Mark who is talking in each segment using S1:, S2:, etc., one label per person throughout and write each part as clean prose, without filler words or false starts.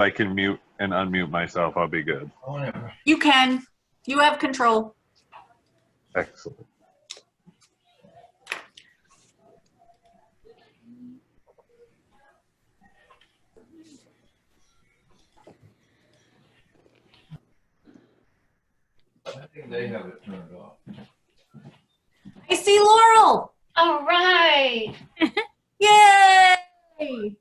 S1: I can mute and unmute myself, I'll be good.
S2: Whatever.
S3: You can. You have control.
S1: Excellent.
S2: I think they have it turned off.
S3: I see Laurel.
S4: All right.
S3: Yay!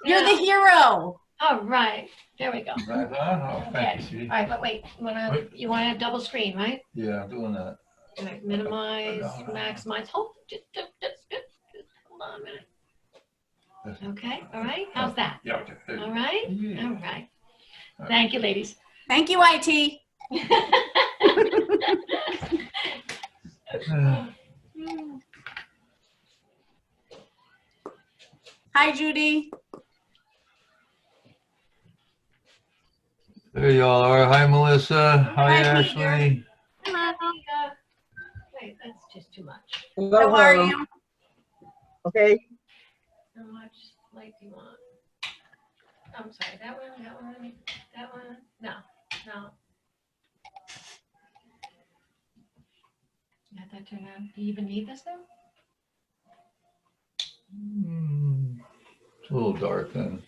S3: You're the hero.
S4: All right. There we go.
S2: Right on? Oh, thank you,
S4: Okay.
S2: sweetie.
S4: All right, but wait. You want to double screen, right?
S2: Yeah, I'm doing that.
S4: All right, minimize, maximize. Hold on a minute. Okay. All right. How's that?
S2: Yeah, okay. There you
S4: All
S2: go.
S4: right.
S2: Yeah.
S4: All right. Thank you, ladies.
S3: Thank you, IT. Hi, Judy.
S2: There you all are. Hi, Melissa. Hi,
S3: Hi,
S2: Ashley.
S4: Hello. Wait, that's just too much.
S3: How are you?
S5: Okay.
S4: How much light do you want? I'm sorry, that one, that one, that one? No, no. Got that turned on. Do you even need this though?
S2: It's a little dark then.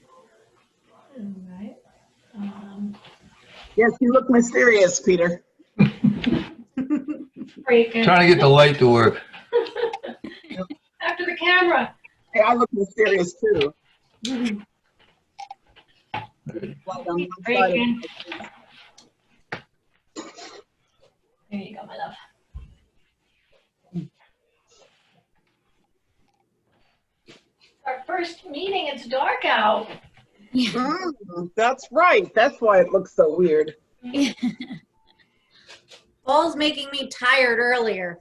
S4: All right.
S5: Yes, you look mysterious, Peter.
S4: Freaking.
S2: Trying to get the light to work.
S4: After the camera.
S5: Hey, I look mysterious too.
S4: Mhm.
S5: Light on one side
S4: Freaking. There you go, my love. Our first meeting, it's dark out.
S5: That's right. That's why it looks so weird.
S3: Paul's making me tired earlier.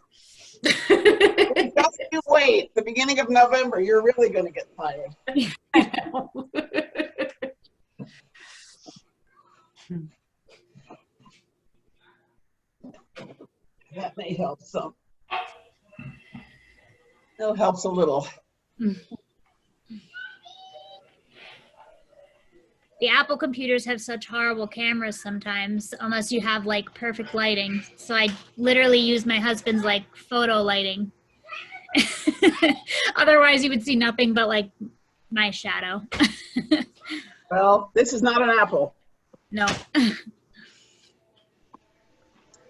S5: Just you wait. The beginning of November, you're really going to get tired. That may help some. It helps a little.
S6: The Apple computers have such horrible cameras sometimes, unless you have like perfect lighting. So I literally use my husband's like photo lighting. Otherwise you would see nothing but like my shadow.
S5: Well, this is not an Apple.
S6: No.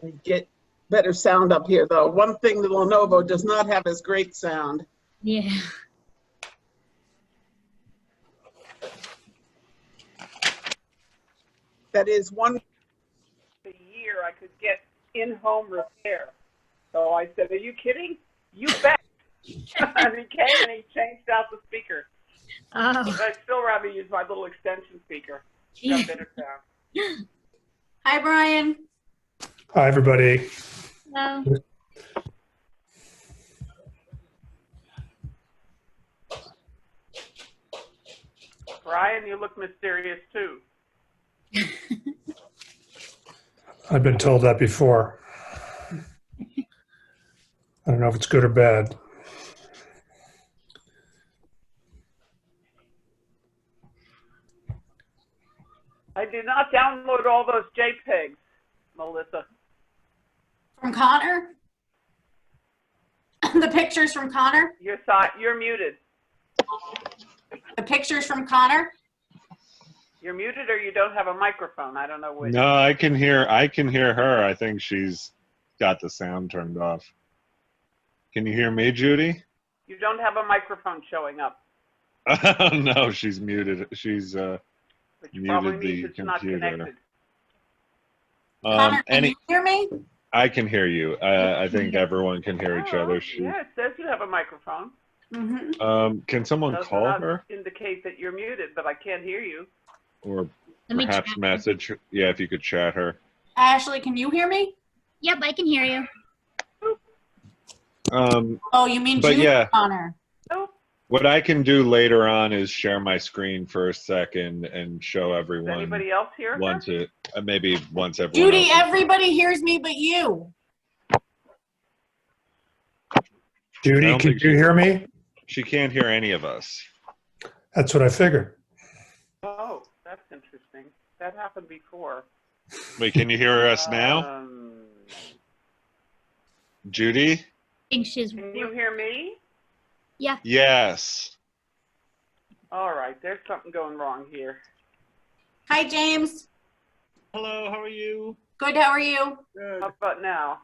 S5: We get better sound up here, though. One thing the Lenovo does not have is great sound.
S6: Yeah.
S5: That is one a year I could get in-home repair. So I said, "Are you kidding? You bet." And he came and he changed out the speaker.
S6: Oh.
S5: But I'd still rather use my little extension speaker. It's got better sound.
S3: Hi, Brian.
S7: Hi, everybody.
S6: Hello.
S5: Brian, you look mysterious too.
S7: I've been told that before. I don't know if it's good or bad.
S5: I did not download all those JPEGs, Melissa.
S3: From Connor? The pictures from Connor?
S5: You're muted.
S3: The pictures from Connor?
S5: You're muted or you don't have a microphone. I don't know which.
S1: No, I can hear her. I think she's got the sound turned off. Can you hear me, Judy?
S5: You don't have a microphone showing up.
S1: Oh no, she's muted. She's
S5: But you
S1: muted
S5: probably
S1: the
S5: means it's not
S1: computer.
S5: connected.
S3: Connor, can you hear me?
S1: I can hear you. I think everyone can hear each other.
S5: Yeah, it says you have a microphone.
S3: Mm-hmm.
S1: Can someone
S5: Does
S1: call
S5: not
S1: her
S5: indicate that you're muted, but I can't hear you.
S1: or
S6: Let me
S1: perhaps
S6: chat.
S1: message? Yeah, if you could chat her.
S3: Ashley, can you hear me?
S6: Yep, I can hear you.
S3: Oh, you mean
S1: But
S3: Judy,
S1: yeah.
S3: Connor?
S5: Nope.
S1: What I can do later on is share my screen for a second and show
S5: Does
S1: everyone
S5: anybody else hear her?
S1: once it maybe once everyone
S3: Judy,
S1: else is-
S3: everybody hears me but you.
S7: Judy,
S1: don't
S7: can
S1: think
S7: you hear me?
S1: She can't hear any of us.
S7: That's what I figured.
S5: Oh, that's that's interesting. That happened before.
S1: Wait, can you hear us now? Judy?
S6: I think she's.
S5: Can you hear me?
S6: Yeah.
S1: Yes.
S5: All right, there's something going wrong here.
S3: Hi, James.
S1: Hello, how are you?
S3: Good. How are you?
S1: Good.
S5: How about now?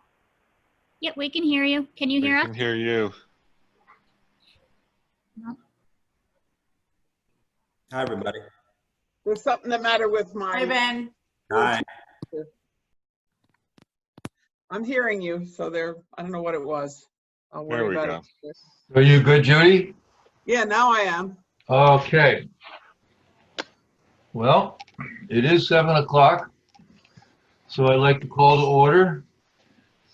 S6: Yep, we can hear you. Can you
S1: We
S6: hear us?
S1: can hear you.
S8: Hi, everybody.
S9: There's something the matter with
S3: Hi,
S9: my,
S3: Ben.
S8: Hi.
S9: I'm hearing you, so there, I don't know what it was. I'll
S1: There
S9: worry
S1: we
S9: about it.
S2: Are you good, Judy?
S9: Yeah, now I am.
S2: Okay. Well, it is 7 o'clock, so I'd like to call to order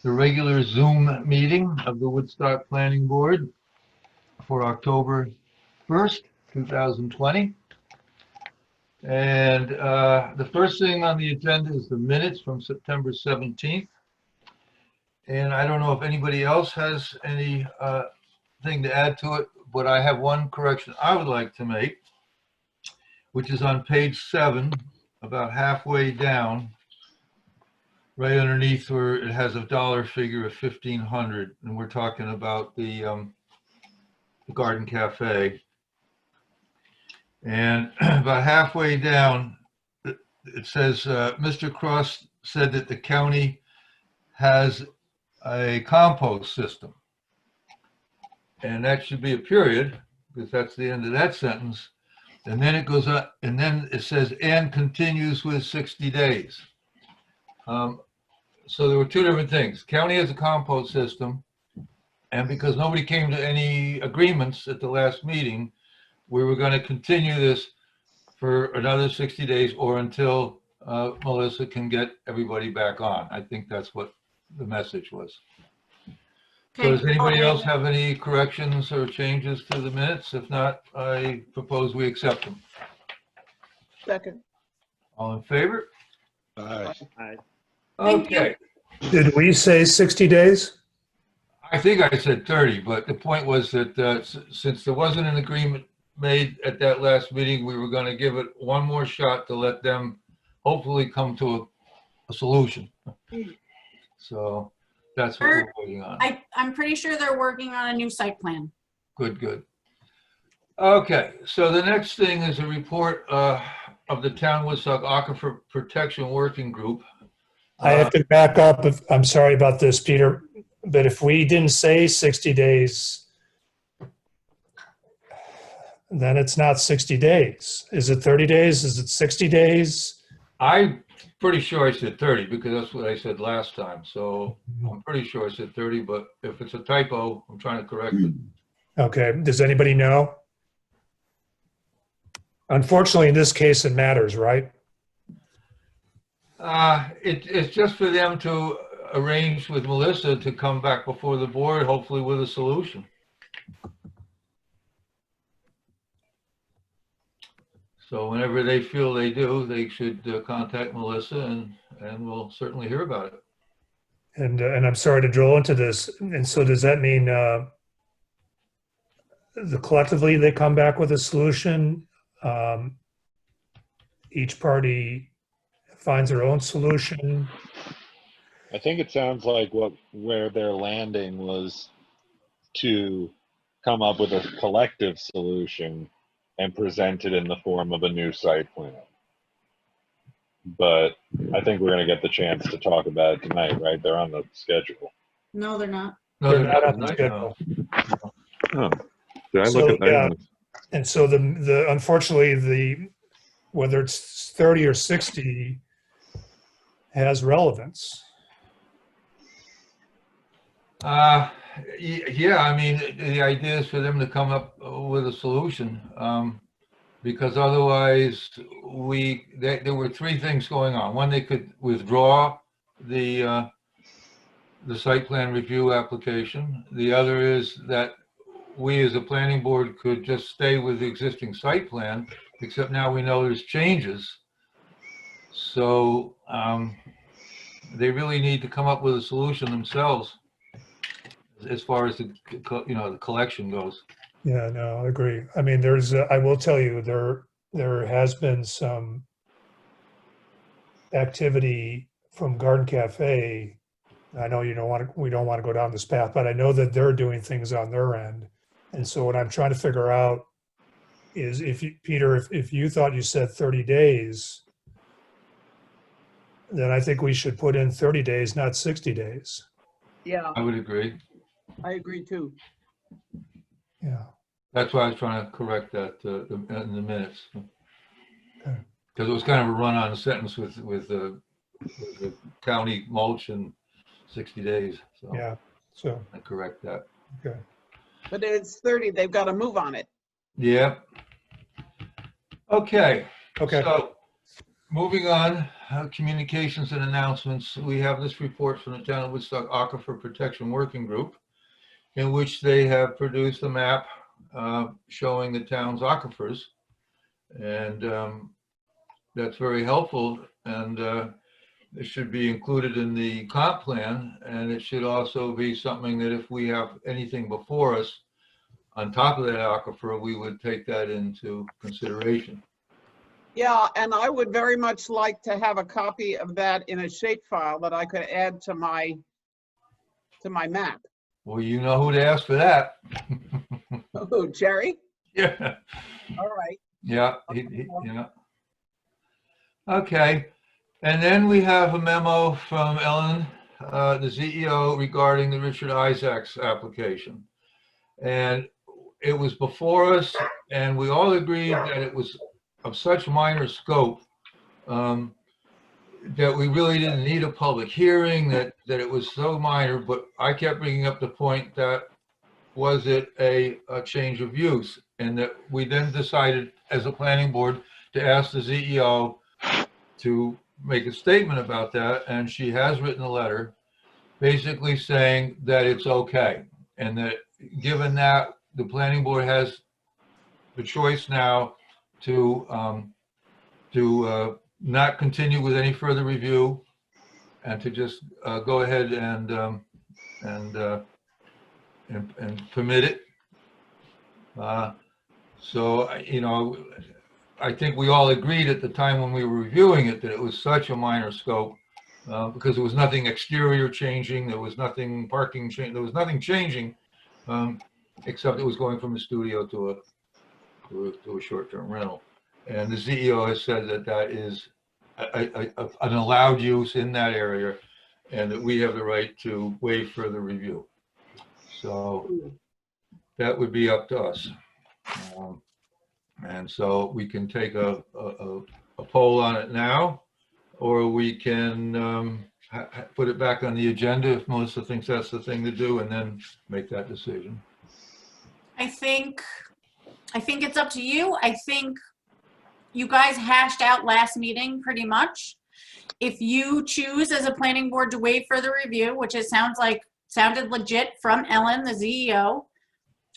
S2: the regular Zoom meeting of the Woodstock Planning Board for October 1st, 2020. And the first thing on the agenda is the minutes from September 17th. And I don't know if anybody else has any thing to add to it, but I have one correction I would like to make, which is on page 7, about halfway down, right underneath where it has a dollar figure of 1,500, and we're talking about the Garden Cafe. And about halfway down, it says, Mr. Cross said that the county has a compost system. And that should be a period, because that's the end of that sentence. And then it goes up, and then it says, and continues with 60 days. So there were two different things. County has a compost system, and because nobody came to any agreements at the last meeting, we were going to continue this for another 60 days or until Melissa can get everybody back on. I think that's what the message was. So does anybody else have any corrections or changes to the minutes? If not, I propose we accept them.
S9: Second.
S2: All in favor?
S1: Hi.
S3: Thank you.
S2: Okay.
S7: Did we say 60 days?
S2: I think I said 30, but the point was that since there wasn't an agreement made at that last meeting, we were going to give it one more shot to let them hopefully come to a solution. So that's what we're waiting on.
S3: I'm pretty sure they're working on a new site plan.
S2: Good, good. Okay, so the next thing is a report of the Town Woodstock Aquifer Protection Working Group.
S7: I have to back up. I'm sorry about this, Peter, but if we didn't say 60 days, then it's not 60 days. Is it 30 days? Is it 60 days?
S2: I'm pretty sure I said 30 because that's what I said last time. So I'm pretty sure I said 30, but if it's a typo, I'm trying to correct it.
S7: Okay. Does anybody know? Unfortunately, in this case, it matters, right?
S2: It's just for them to arrange with Melissa to come back before the board, hopefully with a solution. So whenever they feel they do, they should contact Melissa and we'll certainly hear about it.
S7: And I'm sorry to drill into this. And so does that mean collectively they come back with a solution? Each party finds their own solution?
S1: I think it sounds like where they're landing was to come up with a collective solution and present it in the form of a new site plan. But I think we're going to get the chance to talk about it tonight, right? They're on the schedule.
S3: No, they're not.
S2: No,
S7: They're
S2: they're
S7: not on the
S2: not.
S7: schedule.
S1: Oh, did I
S7: So,
S1: look at that?
S7: And so the unfortunately, whether it's 30 or 60 has relevance.
S2: Yeah, I mean, the idea is for them to come up with a solution, because otherwise there were three things going on. One, they could withdraw the site plan review application. The other is that we as a planning board could just stay with the existing site plan, except now we know there's changes. So they really need to come up with a solution themselves as far as the collection goes.
S7: Yeah, no, I agree. I mean, I will tell you, there has been some activity from Garden Cafe, I know we don't want to go down this path, but I know that they're doing things on their end. And so what I'm trying to figure out is Peter, if you thought you said 30 days, then I think we should put in 30 days, not 60 days.
S9: Yeah,
S2: I would agree.
S9: I agree too.
S7: Yeah.
S2: That's why I was trying to correct that in the minutes.
S7: Okay.
S2: Because it was kind of a run-on sentence with the county mulch and 60 days. So
S7: Yeah. So,
S2: I correct that.
S7: okay.
S9: But it's 30, they've got to move on it.
S2: Yeah. Okay.
S7: Okay.
S2: So moving on, communications and announcements. We have this report from the Town of Woodstock Aquifer Protection Working Group, in which they have produced a map showing the town's aquifers. And that's very helpful. And it should be included in the comp plan. And it should also be something that if we have anything before us on top of that aquifer, we would take that into consideration.
S9: Yeah, and I would very much like to have a copy of that in a shapefile that I could add to my map.
S2: Well, you know who to ask for that.
S9: Oh, Jerry?
S2: Yeah.
S9: All right.
S2: Yeah. Yeah. Okay. And then we have a memo from Ellen, the CEO, regarding the Richard Isaacs application. And it was before us, and we all agreed that it was of such minor scope that we really didn't need a public hearing, that it was so minor, but I kept bringing up the point that was it a change of use, and that we then decided as a planning board to ask the CEO to make a statement about that, and she has written a letter basically saying that it's okay, and that given that the planning board has the choice now to not continue with any further review and to just go ahead and permit it. So, you know, I think we all agreed at the time when we were reviewing it that it was such a minor scope because there was nothing exterior changing, there was nothing parking change, there was nothing changing except it was going from a studio to a short-term rental. And the CEO has said that that is an allowed use in that area and that we have the right to waive further review. So that would be up to us. And so we can take a poll on it now, or we can put it back on the agenda if Melissa thinks that's the thing to do, and then make that decision.
S3: I think it's up to you. I think you guys hashed out last meeting pretty much. If you choose as a planning board to waive further review, which it sounded legit from Ellen, the CEO,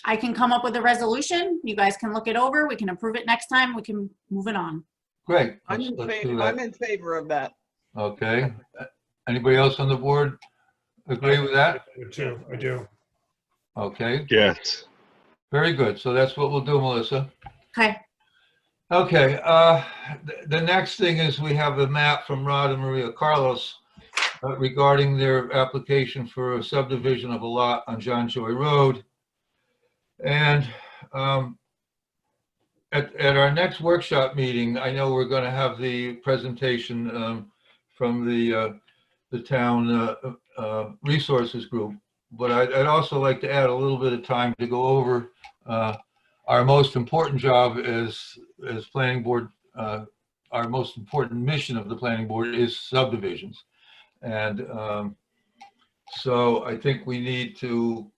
S3: I can come up with a resolution. You guys can look it over. We can approve it next time. We can move it on.
S2: Great.
S9: I'm
S2: Let's
S9: in favor of that.
S2: Okay. Anybody else on the board agree with that?
S7: I do.
S2: Okay,
S1: Yes.
S2: very good. So that's what we'll do, Melissa.
S3: Okay.
S2: Okay, the next thing is we have a map from Rod and Maria Carlos regarding their application for a subdivision of a lot on John Joy Road. And at our next workshop meeting, I know we're going to have the presentation from the town resources group, but I'd also like to add a little bit of time to go over our most important job as planning board. Our most important mission of the planning board is subdivisions. And so I think we need to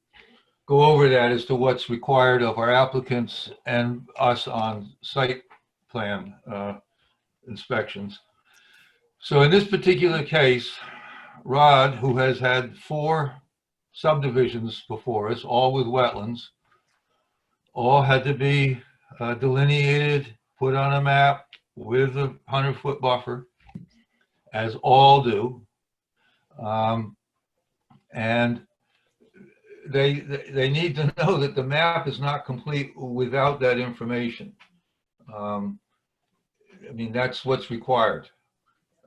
S2: go over that as to what's required of our applicants and us on site plan inspections. So in this particular case, Rod, who has had 4 subdivisions before us, all with wetlands, all had to be delineated, put on a map with a 100-foot buffer, as all do. And they need to know that the map is not complete without that information. I mean, that's what's required.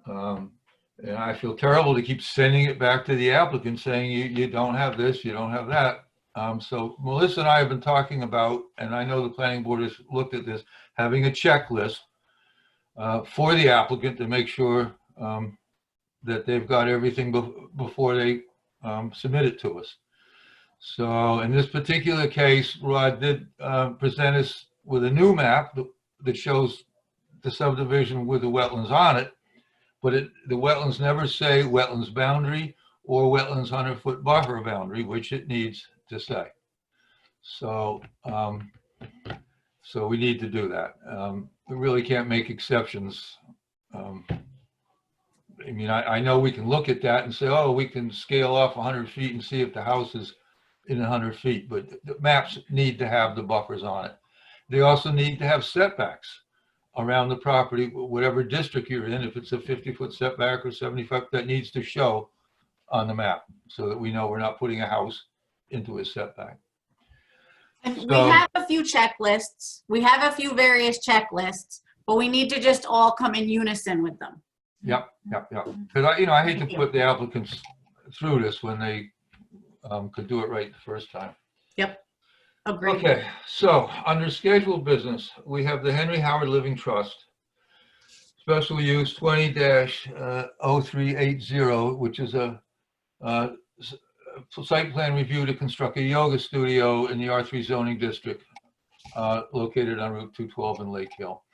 S2: And I feel terrible to keep sending it back to the applicant saying, you don't have this, you don't have that. So Melissa and I have been talking about, and I know the planning board has looked at this, having a checklist for the applicant to make sure that they've got everything before they submit it to us. So in this particular case, Rod did present us with a new map that shows the subdivision with the wetlands on it, but the wetlands never say wetlands boundary or wetlands 100-foot buffer boundary, which it needs to say. So, so we need to do that. We really can't make exceptions. I mean, I know we can look at that and say, oh, we can scale off 100 feet and see if the house is in 100 feet, but the maps need to have the buffers on it. They also need to have setbacks around the property, whatever district you're in. If it's a 50-foot setback or 75, that needs to show on the map so that we know we're not putting a house into a setback.
S3: And we
S2: So-
S3: have a few checklists. We have a few various checklists, but we need to just all come in unison with them.
S2: Yep. Because I hate to put the applicants through this when they could do it right the first time.
S3: Yep. Agreed.
S2: Okay, so under scheduled business, we have the Henry Howard Living Trust, special use 20-0380, which is a site plan review to construct a yoga studio in the R3 zoning district located on Route 212 in Lake Hill.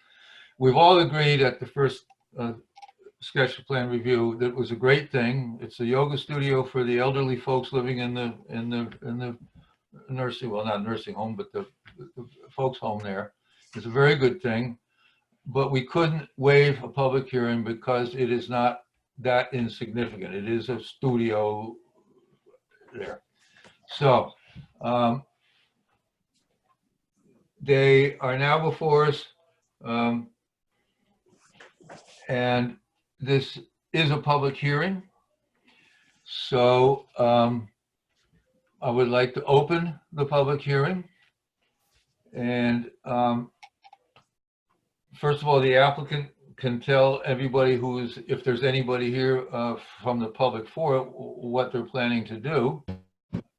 S2: We've all agreed at the first sketch plan review that it was a great thing. It's a yoga studio for the elderly folks living in the nursing, well, not nursing home, but the folks home there. It's a very good thing, but we couldn't waive a public hearing because it is not that insignificant. It is a studio there. So they are now before us, and this is a public hearing. So I would like to open the public hearing. And first of all, the applicant can tell everybody if there's anybody here from the public for it, what they're planning to do.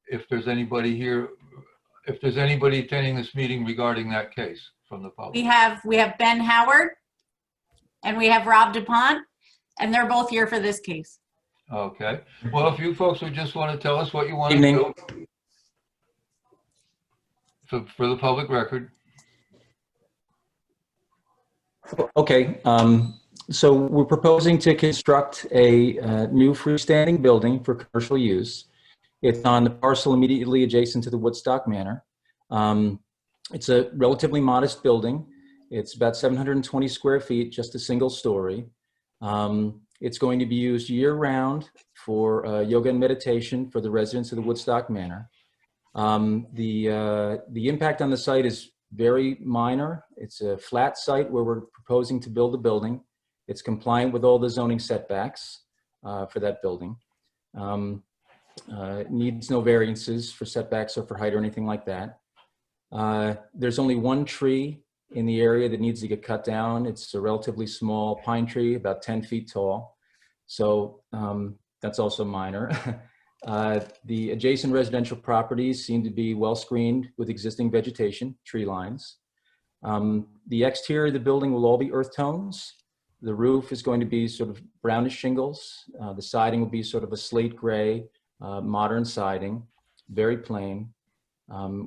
S2: If there's anybody here, if there's anybody attending this meeting regarding that case from the public.
S3: We have Ben Howard and we have Rob DuPont, and they're both here for this case.
S2: Okay. Well, if you folks would just want to tell us what you want to
S10: Evening.
S2: do for the public record.
S10: Okay, so we're proposing to construct a new freestanding building for commercial use. It's on the parcel immediately adjacent to the Woodstock Manor. It's a relatively modest building. It's about 720 square feet, just a single story. It's going to be used year-round for yoga and meditation for the residents of the Woodstock Manor. The impact on the site is very minor. It's a flat site where we're proposing to build a building. It's compliant with all the zoning setbacks for that building. It needs no variances for setbacks or for height or anything like that. There's only one tree in the area that needs to get cut down. It's a relatively small pine tree, about 10 feet tall. So that's also minor. The adjacent residential properties seem to be well screened with existing vegetation, tree lines. The exterior of the building will all be earth tones. The roof is going to be sort of brownish shingles. The siding will be sort of a slate gray, modern siding, very plain.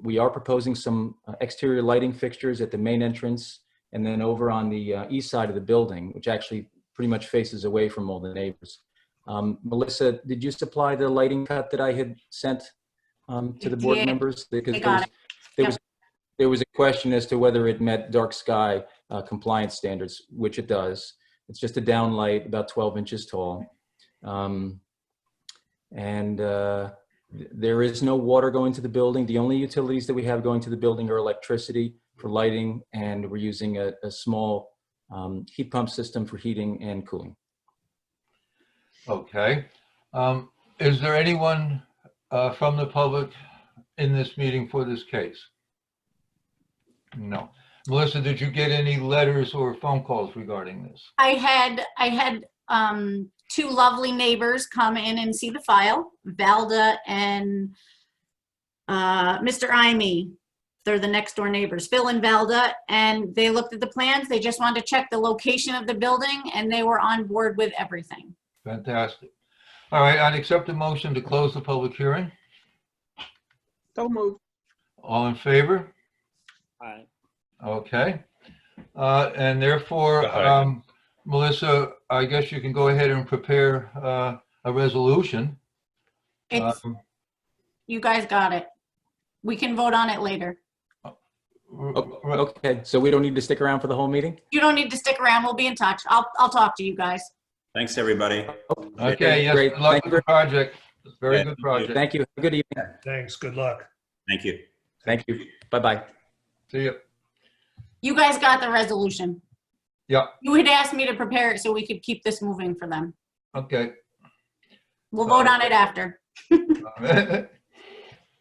S10: We are proposing some exterior lighting fixtures at the main entrance and then over on the east side of the building, which actually pretty much faces away from all the neighbors. Melissa, did you supply the lighting cut that I had sent to the board members? Because there was a question as to whether it met dark sky compliance standards, which it does. It's just a downlight about 12 inches tall. There is no water going to the building. The only utilities that we have going to the building are electricity for lighting, and we're using a small heat pump system for heating and cooling.
S2: Okay. Is there anyone from the public in this meeting for this case? No. Melissa, did you get any letters or phone calls regarding this?
S3: I had two lovely neighbors come in and see the file, Valda and Mr. Imee. They're the next door neighbors, Phil and Valda, and they looked at the plans. They just wanted to check the location of the building, and they were on board with everything.
S2: Fantastic. All right, I'd accept a motion to close the public hearing.
S9: So moved.
S2: All in favor?
S11: Aye.
S2: Okay. And therefore,
S1: Go ahead.
S2: Melissa, I guess you can go ahead and prepare a resolution.
S3: It's, you guys got it. We can vote on it later.
S10: Okay, so we don't need to stick around for the whole meeting?
S3: You don't need to stick around. We'll be in touch. I'll talk to you guys.
S8: Thanks, everybody.
S2: Okay, yes,
S10: Great.
S2: good luck
S10: Thank
S2: with
S10: you
S2: the project. It's a very
S8: Yeah,
S2: good
S8: thank you.
S2: project.
S10: Thank you. Have a good evening.
S7: Thanks. Good luck.
S8: Thank you.
S10: Thank you. Bye-bye.
S2: See you.
S3: You guys got the resolution.
S2: Yeah,
S3: You had asked me to prepare it so we could keep this moving for them.
S2: okay.
S3: We'll vote on it after.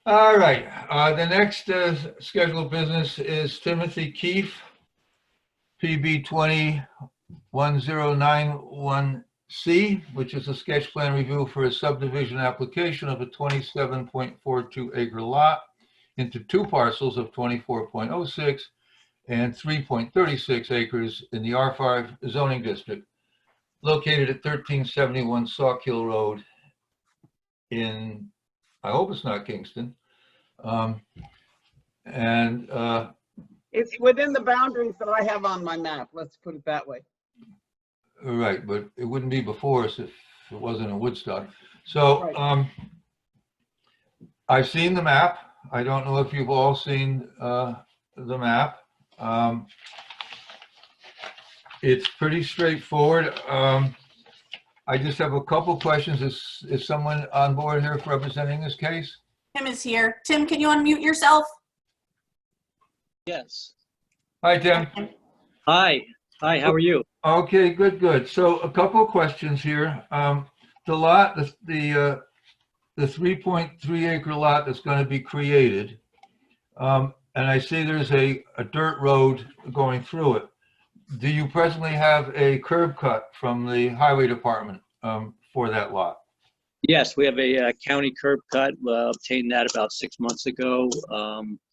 S2: All right, the next scheduled business is Timothy Keefe, PB 201091C, which is a sketch plan review for a subdivision application of a 27.42 acre lot into two parcels of 24.06 and 3.36 acres in the R5 zoning district, located at 1371 Sawkill Road in, I hope it's not Kingston.
S9: It's within the boundaries that I have on my map. Let's put it that way.
S2: Right, but it wouldn't be before us if it wasn't in Woodstock. So I've seen the map. I don't know if you've all seen the map. It's pretty straightforward. I just have a couple questions. Is someone on board here representing this case?
S3: Tim is here. Tim, can you unmute yourself?
S11: Yes.
S2: Hi, Tim.
S11: Hi. Hi, how are you?
S2: Okay, good. So a couple of questions here. The lot, the 3.3 acre lot that's going to be created, and I see there's a dirt road going through it. Do you presently have a curb cut from the highway department for that lot?
S11: Yes, we have a county curb cut. Obtained that about 6 months ago.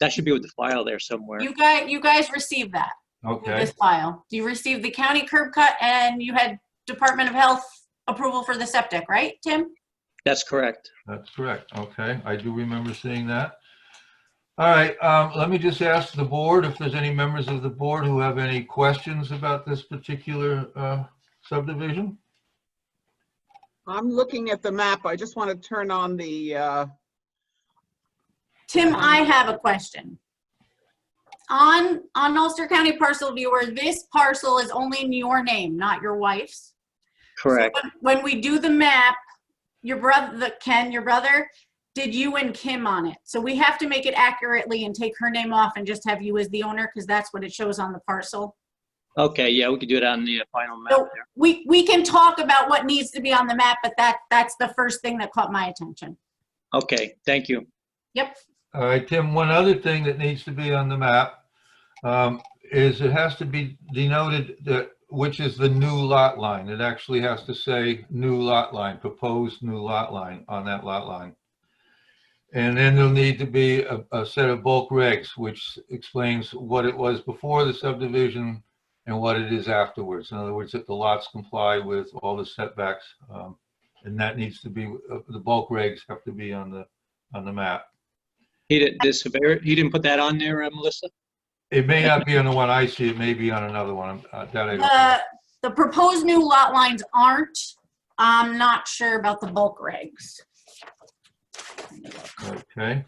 S11: That should be with the file there somewhere.
S3: You guys received that.
S2: Okay.
S3: This file. You received the county curb cut and you had Department of Health approval for the septic, right, Tim?
S11: That's correct.
S2: That's correct. Okay, I do remember seeing that. All right, let me just ask the board if there's any members of the board who have any questions about this particular subdivision.
S9: I'm looking at the map. I just want to turn on the,
S3: Tim, I have a question. On Ulster County Parcel Viewer, this parcel is only in your name, not your wife's.
S11: Correct.
S3: So when we do the map, your brother, Ken, your brother, did you and Kim on it. So we have to make it accurately and take her name off and just have you as the owner because that's what it shows on the parcel.
S11: Okay, yeah, we could do it on the final map
S3: So
S11: there.
S3: we can talk about what needs to be on the map, but that's the first thing that caught my attention.
S11: Okay, thank you.
S3: Yep.
S2: All right, Tim, one other thing that needs to be on the map is it has to be denoted that which is the new lot line. It actually has to say new lot line, proposed new lot line on that lot line. And then there'll need to be a set of bulk regs, which explains what it was before the subdivision and what it is afterwards. In other words, that the lots comply with all the setbacks, and that needs to be, the bulk regs have to be on the map.
S11: He didn't put that on there, Melissa?
S2: It may not be on the one I see, it may be on another one. That I don't know.
S3: The proposed new lot lines aren't. I'm not sure about the bulk regs.
S2: Okay.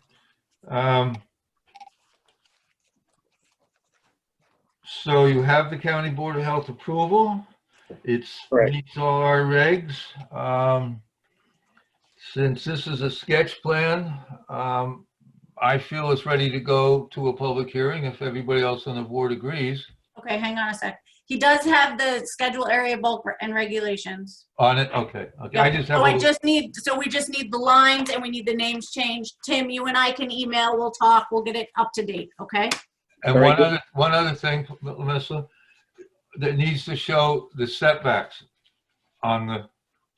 S2: So you have the County Board of Health approval. It
S11: Correct.
S2: meets all our regs. Since this is a sketch plan, I feel it's ready to go to a public hearing if everybody else on the board agrees.
S3: Okay, hang on a sec. He does have the schedule area bulk and regulations.
S2: On it? Okay. Okay.
S3: Yep.
S2: I just have
S3: We just need the lines and we need the names changed. Tim, you and I can email, we'll talk, we'll get it up to date, okay?
S2: And one other thing, Melissa, that needs to show the setbacks on the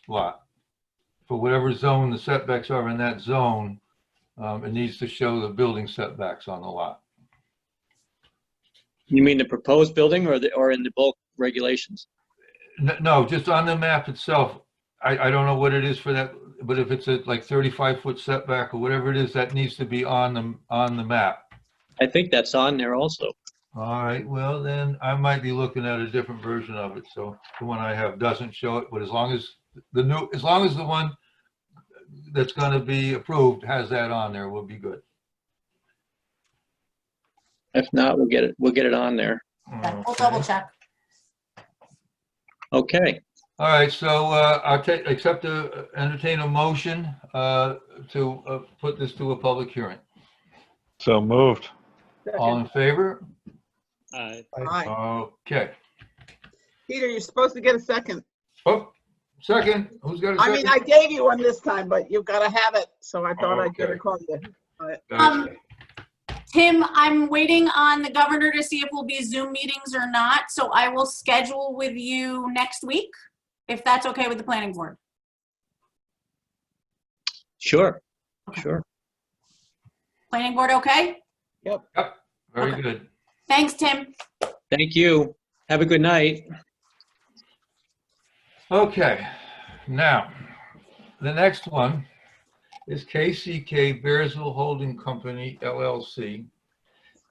S2: lot. For whatever zone the setbacks are in that zone, it needs to show the building setbacks on the lot.
S11: You mean the proposed building or in the bulk regulations?
S2: No, just on the map itself. I don't know what it is for that, but if it's a like 35-foot setback or whatever it is, that needs to be on the map.
S11: I think that's on there also.
S2: All right, well then I might be looking at a different version of it. So the one I have doesn't show it, but as long as the one that's going to be approved has that on there, we'll be good.
S11: If not, we'll get it on there.
S3: Okay, we'll double check.
S11: Okay.
S2: All right, so I'll entertain a motion to put this to a public hearing.
S1: So moved.
S2: All in favor?
S9: Aye.
S2: Okay.
S9: Peter, you're supposed to get a second.
S2: Oh, second. Who's got a second?
S9: I mean, I gave you one this time, but you've got to have it, so I thought I'd better
S2: Okay.
S9: call you.
S2: Gotcha.
S3: Tim, I'm waiting on the governor to see if we'll be Zoom meetings or not, so I will schedule with you next week, if that's okay with the planning board.
S11: Sure. Sure.
S3: Planning board, okay?
S2: Yep. Very
S3: Okay.
S2: good.
S3: Thanks, Tim.
S11: Thank you. Have a good night.
S2: Okay. Now, the next one is KCK Bearsville Holding Company, LLC,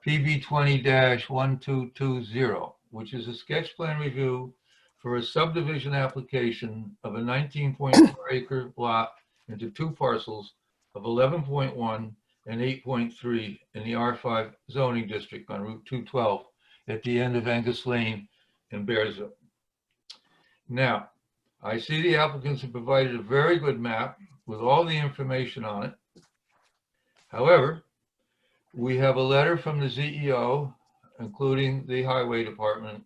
S2: PB 20-1220, which is a sketch plan review for a subdivision application of a 19.4 acre lot into two parcels of 11.1 and 8.3 in the R5 zoning district on Route 212 at the end of Angus Lane in Bearsville. Now, I see the applicants have provided a very good map with all the information on it. However, we have a letter from the CEO, including the highway department,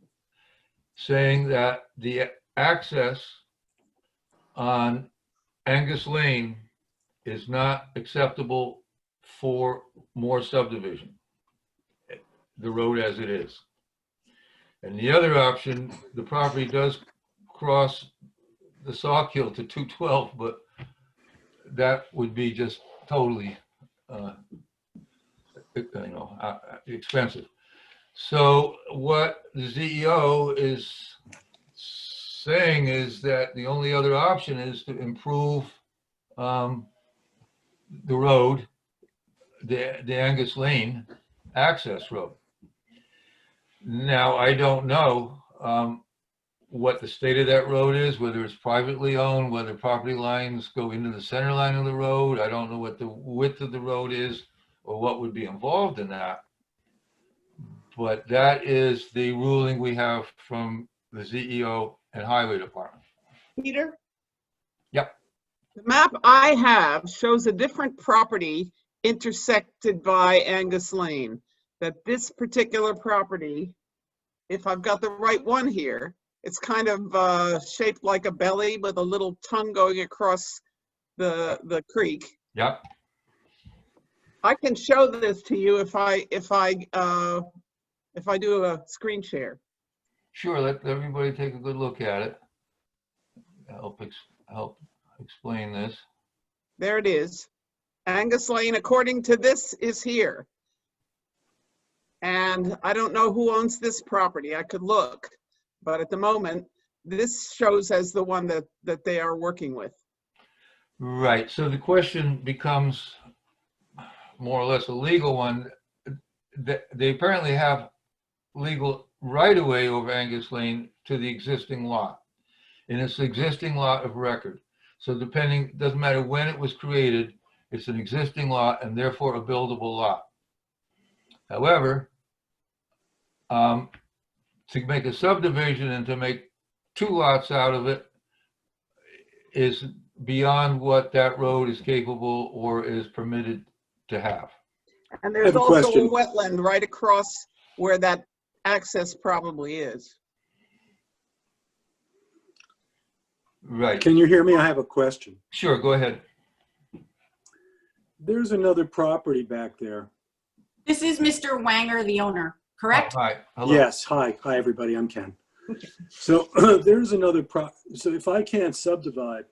S2: saying that the access on Angus Lane is not acceptable for more subdivision, the road as it is. And the other option, the property does cross the Sawkill to 212, but that would be just totally, expensive. So what the CEO is saying is that the only other option is to improve the road, the Angus Lane access road. Now, I don't know what the state of that road is, whether it's privately owned, whether property lines go into the center line of the road. I don't know what the width of the road is or what would be involved in that. But that is the ruling we have from the CEO and highway department.
S9: Peter?
S2: Yep.
S9: The map I have shows a different property intersected by Angus Lane. That this particular property, if I've got the right one here, it's kind of shaped like a belly with a little tongue going across the creek.
S2: Yep.
S9: I can show this to you if I do a screen share.
S2: Sure, let everybody take a good look at it. Help explain this.
S9: There it is. Angus Lane, according to this, is here. And I don't know who owns this property. I could look, but at the moment, this shows as the one that they are working with.
S2: Right, so the question becomes more or less a legal one. They apparently have legal right-of-way over Angus Lane to the existing lot. And it's the existing lot of record. So doesn't matter when it was created, it's an existing lot and therefore a buildable lot. However, to make a subdivision and to make two lots out of it is beyond what that road is capable or is permitted to have.
S9: And there's also a wetland right across where that access probably is.
S2: Right.
S12: Can you hear me? I have a question.
S2: Sure, go ahead.
S12: There's another property back there.
S3: This is Mr. Wanger, the owner, correct?
S2: Hi. Hello.
S12: Yes. Hi. Hi, everybody. I'm Ken. So there's another so if I can't subdivide,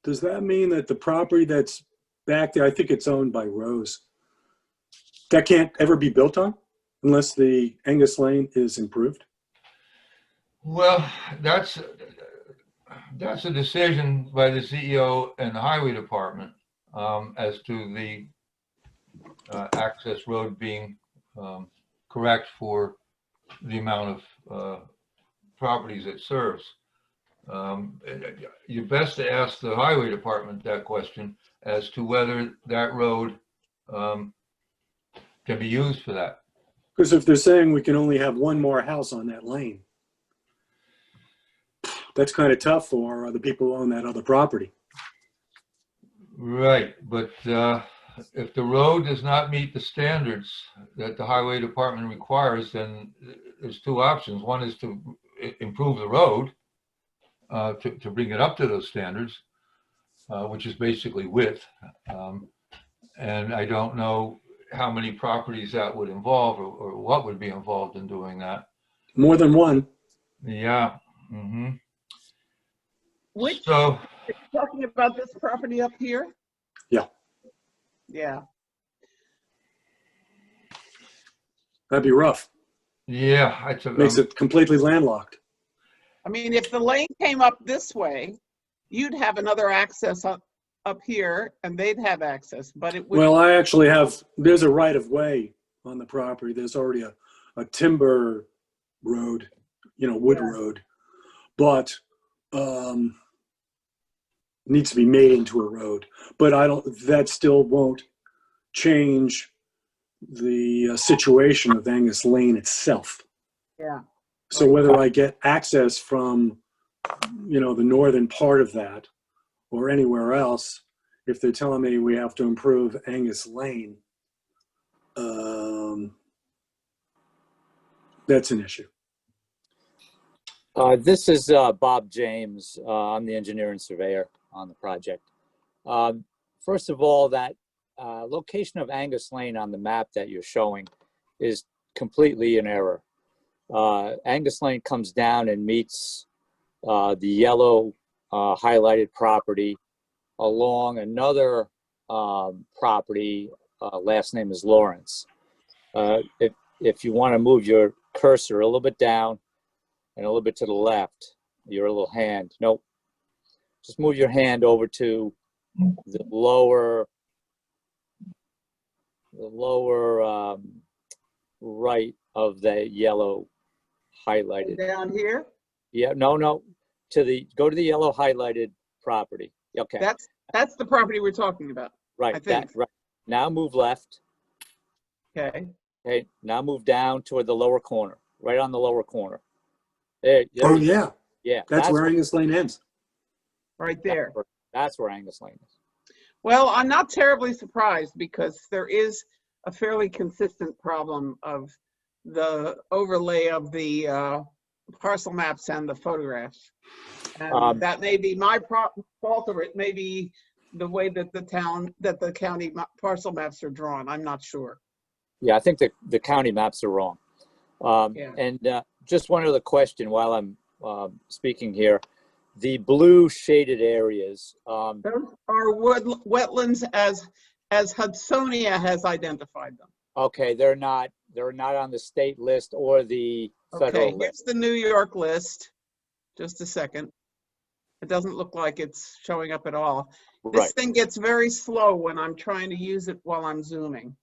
S12: does that mean that the property that's back there, I think it's owned by Rose, that can't ever be built on unless the Angus Lane is improved?
S2: Well, that's a decision by the CEO and the highway department as to the access road being correct for the amount of properties it serves. You're best to ask the highway department that question as to whether that road can be used for that.
S12: Because if they're saying we can only have one more house on that lane, that's kind of tough for the people who own that other property.
S2: Right, but if the road does not meet the standards that the highway department requires, then there's two options. One is to improve the road to bring it up to those standards, which is basically width. And I don't know how many properties that would involve or what would be involved in doing that.
S12: More than one.
S2: Yeah. Mm-hmm.
S9: Which,
S2: So,
S9: talking about this property up here?
S12: Yeah.
S9: Yeah.
S12: That'd be rough.
S2: yeah,
S12: Makes it completely landlocked.
S9: I mean, if the lane came up this way, you'd have another access up here and they'd have access, but it would.
S12: Well, I actually there's a right of way on the property. There's already a timber road, wood road, but needs to be made into a road. But that still won't change the situation of Angus Lane itself.
S9: Yeah.
S12: So whether I get access from, the northern part of that or anywhere else, if they're telling me we have to improve Angus Lane, that's an issue.
S13: This is Bob James. I'm the engineer and surveyor on the project. First of all, that location of Angus Lane on the map that you're showing is completely in error. Angus Lane comes down and meets the yellow highlighted property along another property, last name is Lawrence. If you want to move your cursor a little bit down and a little bit to the left, your little hand, nope, just move your hand over to the lower right of the yellow highlighted.
S9: Down here?
S13: Yeah, no, go to the yellow highlighted property. Okay.
S9: That's the property we're talking about.
S13: Right.
S9: I think.
S13: Right. Now move left.
S9: Okay.
S13: Okay. Now move down toward the lower corner, right on the lower corner. There
S12: Oh, yeah.
S13: Yeah.
S12: That's where Angus Lane ends.
S9: Right there.
S13: That's where Angus Lane is.
S9: Well, I'm not terribly surprised because there is a fairly consistent problem of the overlay of the parcel maps and the photographs. And that may be my fault, or it may be the way that the county parcel maps are drawn. I'm not sure.
S13: Yeah, I think the county maps are wrong.
S9: Yeah.
S13: And just one other question while I'm speaking here. The blue shaded areas.
S9: Those are wetlands as Hudsonia has identified them.
S13: Okay, they're not on the state list or the federal
S9: Okay, here's
S13: list.
S9: the New York list. Just a second. It doesn't look like it's showing up at all. This
S13: Right.
S9: thing gets very slow when I'm trying to use it while I'm zooming.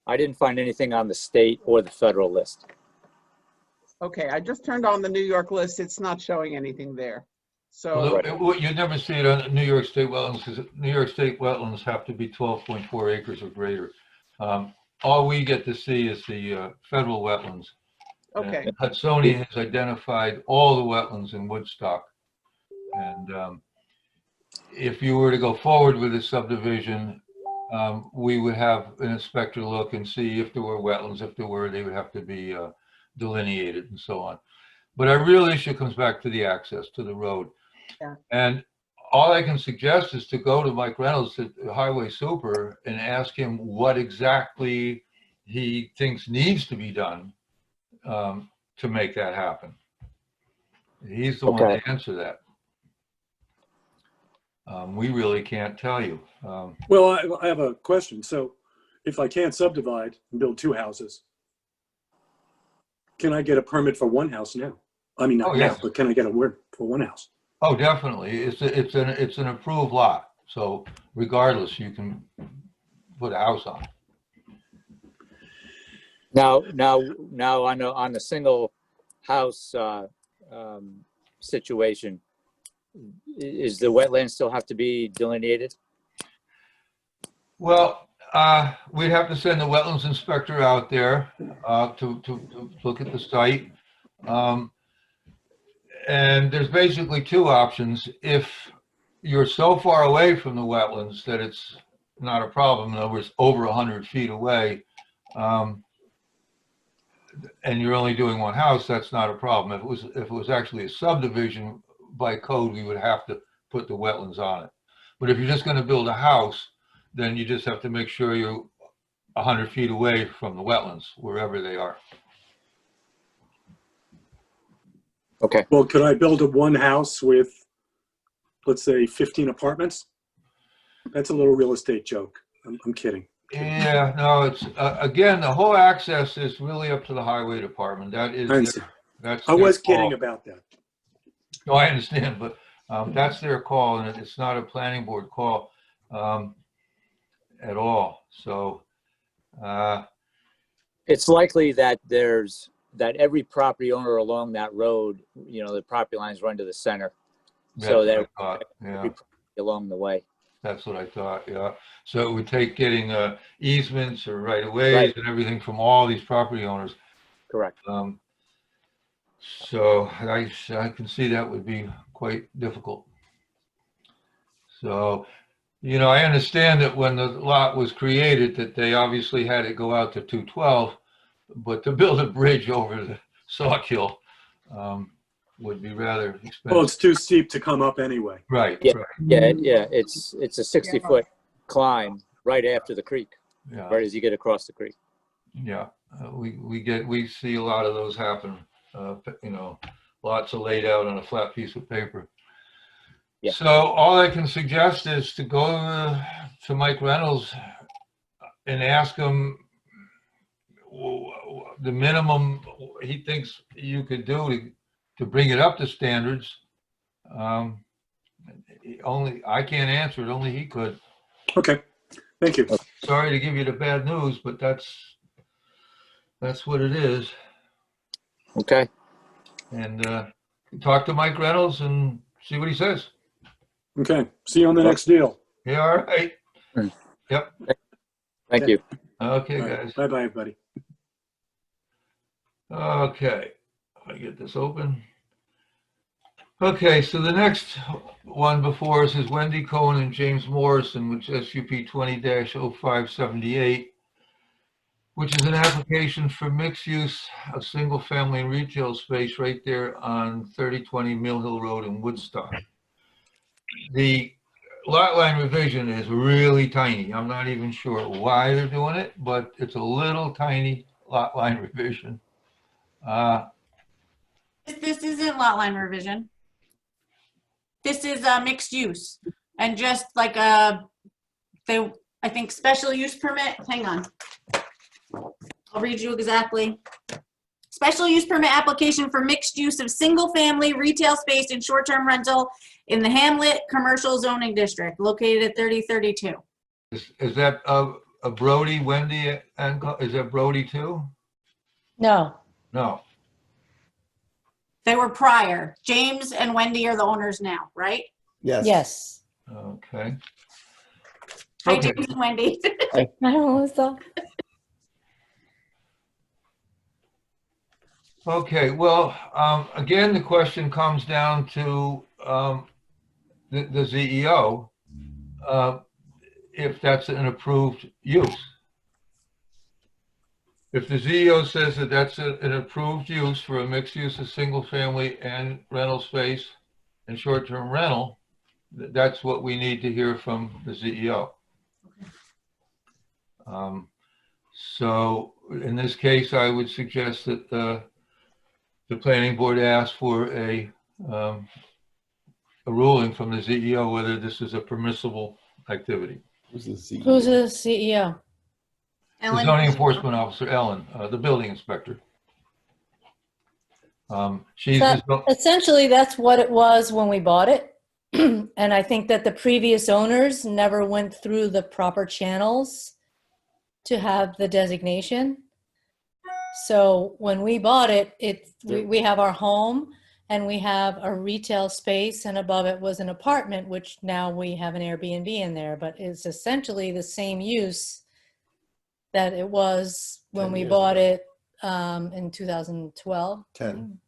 S13: I didn't find anything on the state or the federal list.
S9: Okay, I just turned on the New York list. It's not showing anything there. So,
S2: you never see it on New York State wetlands because New York State wetlands have to be 12.4 acres or greater. All we get to see is the federal wetlands.
S9: okay.
S2: And Hudsonia has identified all the wetlands in Woodstock. And if you were to go forward with this subdivision, we would have an inspector look and see if there were wetlands. If there were, they would have to be delineated and so on. But our real issue comes back to the access to the road.
S9: Yeah.
S2: And all I can suggest is to go to Mike Reynolds, the highway super, and ask him what exactly he thinks needs to be done to make that happen. He's the one
S13: Okay.
S2: to answer that. We really can't tell you.
S12: Well, I have a question. So if I can't subdivide and build 2 houses, can I get a permit for 1 house now? I mean, not
S2: Oh,
S12: now,
S2: yes.
S12: but can I get a word for 1 house?
S2: Oh, definitely. It's an approved lot. So regardless, you can put a house on it.
S13: Now on the single house situation, is the wetland still have to be delineated?
S2: Well, we'd have to send the wetlands inspector out there to look at the site. And there's basically 2 options. If you're so far away from the wetlands that it's not a problem, in other words, over 100 feet away, and you're only doing 1 house, that's not a problem. If it was actually a subdivision, by code, we would have to put the wetlands on it. But if you're just going to build a house, then you just have to make sure you're 100 feet away from the wetlands, wherever they are.
S13: Okay.
S12: Well, could I build a 1 house with, let's say, 15 apartments? That's a little real estate joke. I'm kidding.
S2: Yeah, no, it's again, the whole access is really up to the highway department. That is, that's.
S12: I was
S2: their
S12: kidding
S2: call.
S12: about that.
S2: No, I understand, but that's their call, and it's not a planning board call at all. So
S13: It's likely that every property owner along that road, the property lines run to the center. So that
S2: yeah,
S13: along the way.
S2: that's what I thought. Yeah. So it would take getting easements or right of ways and everything from all these property owners.
S13: Correct.
S2: So I can see that would be quite difficult. So, I understand that when the lot was created, that they obviously had it go out to 212, but to build a bridge over the Sawkill would be rather expensive.
S12: Well, it's too steep to come up anyway.
S2: Right.
S13: Yeah.
S2: Right.
S13: Yeah. It's a 60-foot climb right after the creek.
S2: Yeah.
S13: Right as you get across the creek.
S2: Yeah. We see a lot of those happen. Lots are laid out on a flat piece of paper.
S13: Yeah.
S2: So all I can suggest is to go to Mike Reynolds and ask him the minimum he thinks you could do to bring it up to standards. Only I can't answer it. Only he could.
S12: Okay. Thank you.
S2: Sorry to give you the bad news, but that's what it is.
S13: Okay.
S2: And talk to Mike Reynolds and see what he says.
S12: Okay. See you on the next deal.
S2: Yeah, all right. Yep.
S13: Thank you.
S2: Okay,
S12: All right.
S2: guys.
S12: Bye-bye, everybody.
S2: Okay. I get this open. Okay, so the next one before us is Wendy Cohen and James Morrison, which is SUP 20-0578, which is an application for mixed use of single family and retail space right there on 3020 Mill Hill Road in Woodstock. The lot line revision is really tiny. I'm not even sure why they're doing it, but it's a little tiny lot line revision.
S3: This isn't lot line revision. This is mixed use, and just like I think special use permit. Hang on, I'll read you exactly. Special use permit application for mixed use of single family retail space and short-term rental in the Hamlet Commercial Zoning District located at 3032.
S2: Is that a Brody, Wendy, and is that Brody too?
S14: No.
S2: No.
S3: They were prior. James and Wendy are the owners now, right?
S14: Yes. Yes.
S2: Okay.
S3: Hi,
S2: Okay.
S3: James and Wendy.
S14: Hi, Melissa.
S2: Okay, well, again, the question comes down to the ZEO, if that's an approved use. If the ZEO says that that's an approved use for a mixed use of single family and rental space and short-term rental, that's what we need to hear from the ZEO. So in this case, I would suggest that the planning board ask for a a ruling from the CEO whether this is a permissible activity.
S14: Who's the CEO?
S2: The
S3: Ellen?
S2: zoning enforcement officer, Ellen, the building inspector. She's
S14: So essentially, that's what it was when we bought it. And I think that the previous owners never went through the proper channels to have the designation. So when we bought it, we have our home and we have a retail space, and above it was an apartment, which now we have an Airbnb in there, but it's essentially the same use that it was when we bought it in 2012.
S15: 10.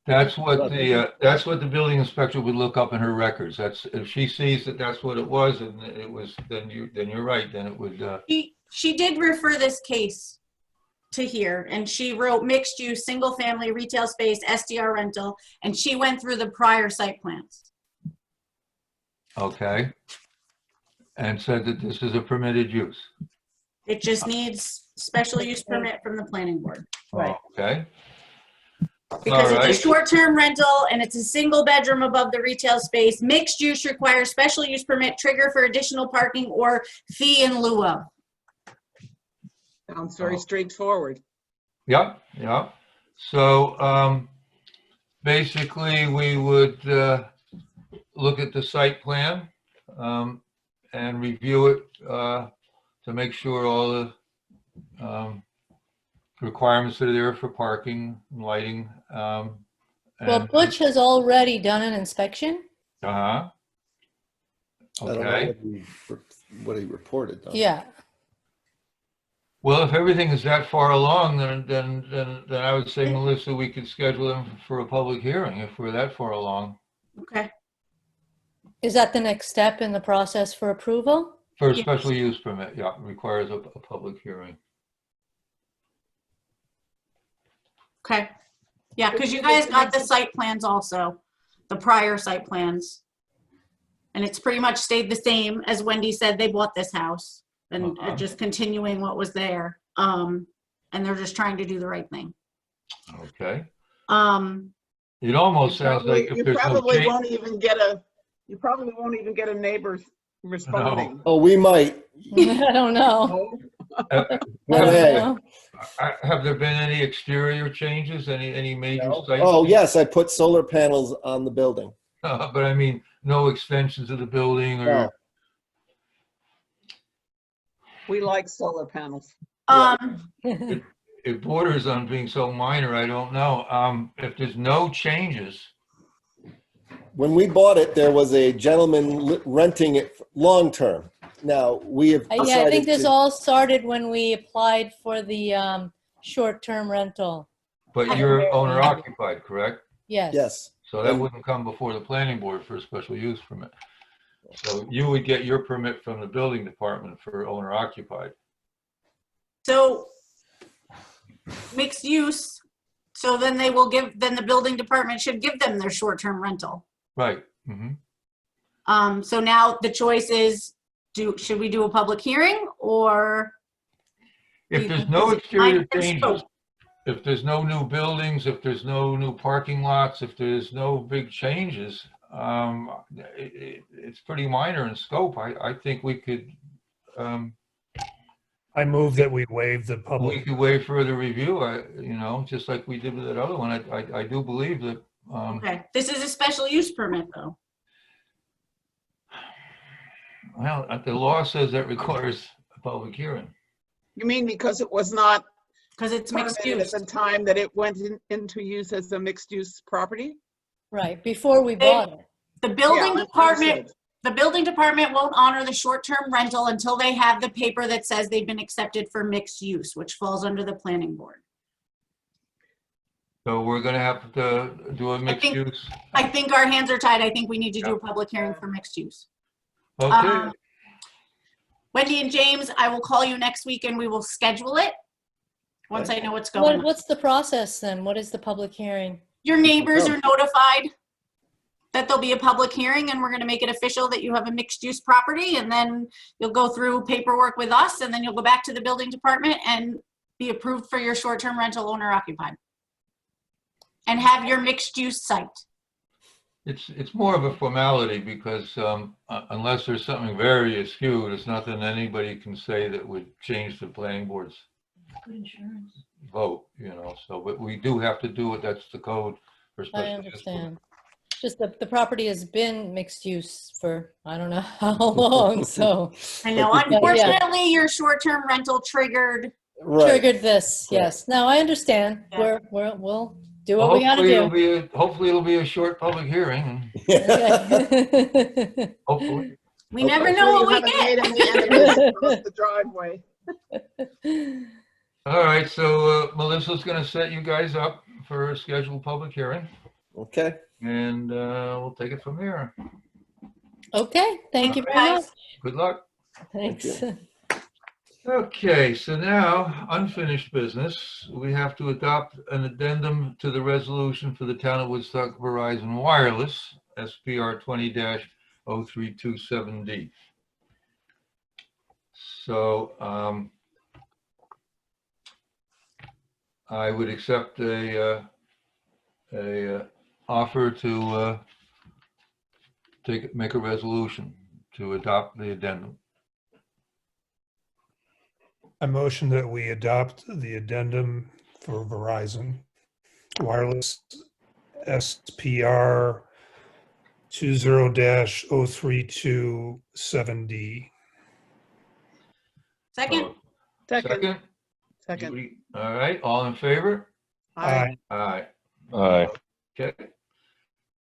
S2: That's what the building inspector would look up in her records. That's, if she sees that that's what it was, and it was, then you're right, then it would.
S3: She did refer this case to here, and she wrote mixed use, single family, retail space, SDR rental, and she went through the prior site plans.
S2: Okay. And said that this is a permitted use.
S3: It just needs special use permit from the planning board.
S14: Right.
S2: Okay.
S3: Because
S2: All right.
S3: it's a short-term rental and it's a single bedroom above the retail space. Mixed use requires special use permit, trigger for additional parking or fee in lieu of.
S9: Sounds very straightforward.
S2: Yep, yep. So basically, we would look at the site plan and review it to make sure all the requirements that are there for parking, lighting.
S14: Well, Butch has already done an inspection.
S2: Uh-huh.
S15: I don't know
S2: Okay.
S15: what he reported though.
S14: Yeah.
S2: Well, if everything is that far along, then I would say, Melissa, we could schedule them for a public hearing if we're that far along.
S3: Okay.
S14: Is that the next step in the process for approval?
S2: For a
S3: Yes.
S2: special use permit, yeah, requires a public hearing.
S3: Okay. Yeah, because you guys got the site plans also, the prior site plans. And it's pretty much stayed the same as Wendy said, they bought this house and just continuing what was there. And they're just trying to do the right thing.
S2: Okay.
S3: Um,
S2: It almost sounds like if
S9: You
S2: there's no
S9: probably
S2: change.
S9: won't even get a neighbor responding.
S15: Oh, we might.
S14: I don't know.
S15: Renee.
S2: Have there been any exterior changes, any major site?
S15: Oh, yes, I put solar panels on the building.
S2: But I mean, no extensions of the building or?
S15: No.
S9: We like solar panels.
S2: It borders on being so minor, I don't know. If there's no changes.
S15: When we bought it, there was a gentleman renting it long-term. Now, we have
S14: Yeah, I
S15: decided
S14: think this
S15: to-
S14: all started when we applied for the short-term rental.
S2: But you're owner occupied, correct?
S14: Yes.
S15: Yes.
S2: So that wouldn't come before the planning board for a special use permit. So you would get your permit from the building department for owner occupied.
S3: so mixed use, so then they will give, then the building department should give them their short-term rental.
S2: Right. Mm-hmm.
S3: So now the choice is, should we do a public hearing or?
S2: If there's no exterior changes, if there's no new buildings, if there's no new parking lots, if there's no big changes, it's pretty minor in scope. I think we could.
S7: I move that we waive the
S2: We
S7: public.
S2: could wait further review. Just like we did with that other one. I do believe that.
S3: Okay, this is a special use permit though.
S2: Well, the law says that requires a public hearing.
S9: You mean because it was not
S3: Because it's mixed
S9: permitted
S3: use.
S9: at the time that it went into use as a mixed-use property?
S14: Right, before we bought it.
S3: The building
S9: Yeah,
S3: department,
S9: understood.
S3: the building department won't honor the short-term rental until they have the paper that says they've been accepted for mixed use, which falls under the planning board.
S2: So we're gonna have to do a mixed use.
S3: I think our hands are tied. I think we need to do a public hearing for mixed use.
S2: Okay.
S3: Wendy and James, I will call you next week and we will schedule it once I know what's going on.
S14: What's the process then? What is the public hearing?
S3: Your neighbors are notified that there'll be a public hearing and we're gonna make it official that you have a mixed use property, and then you'll go through paperwork with us, and then you'll go back to the building department and be approved for your short-term rental owner occupied. And have your mixed use site.
S2: It's more of a formality because unless there's something very askew, there's nothing anybody can say that would change the planning board's
S4: Good insurance.
S2: vote, you know, so, but we do have to do it. That's the code for
S14: I
S2: special use.
S14: understand. Just the property has been mixed use for, I don't know how long, so.
S3: I know,
S15: But the-
S3: unfortunately, your short-term rental triggered.
S15: Right.
S14: Triggered this, yes. No, I understand.
S3: Yeah.
S14: We'll do what we gotta
S2: Hopefully it'll be a short public hearing and
S14: do.
S2: hopefully.
S3: We never
S9: Hopefully
S3: know what
S9: you
S3: we
S9: haven't made
S3: get.
S9: any enemies across the driveway.
S2: All right, so Melissa's gonna set you guys up for a scheduled public hearing
S15: Okay.
S2: and we'll take it from there.
S14: Okay, thank you very
S3: Guys.
S14: much.
S2: Good luck.
S14: Thanks.
S2: Okay, so now, unfinished business. We have to adopt an addendum to the resolution for the town of Woodstock Verizon Wireless, SPR 20-0327D. So I would accept a offer to make a resolution to adopt the addendum.
S7: I motion that we adopt the addendum for Verizon Wireless SPR 20-0327D.
S3: Second,
S2: Second?
S9: Second.
S2: Judy? All right, all in favor?
S9: Aye.
S2: Aye.
S1: Aye.
S2: Okay.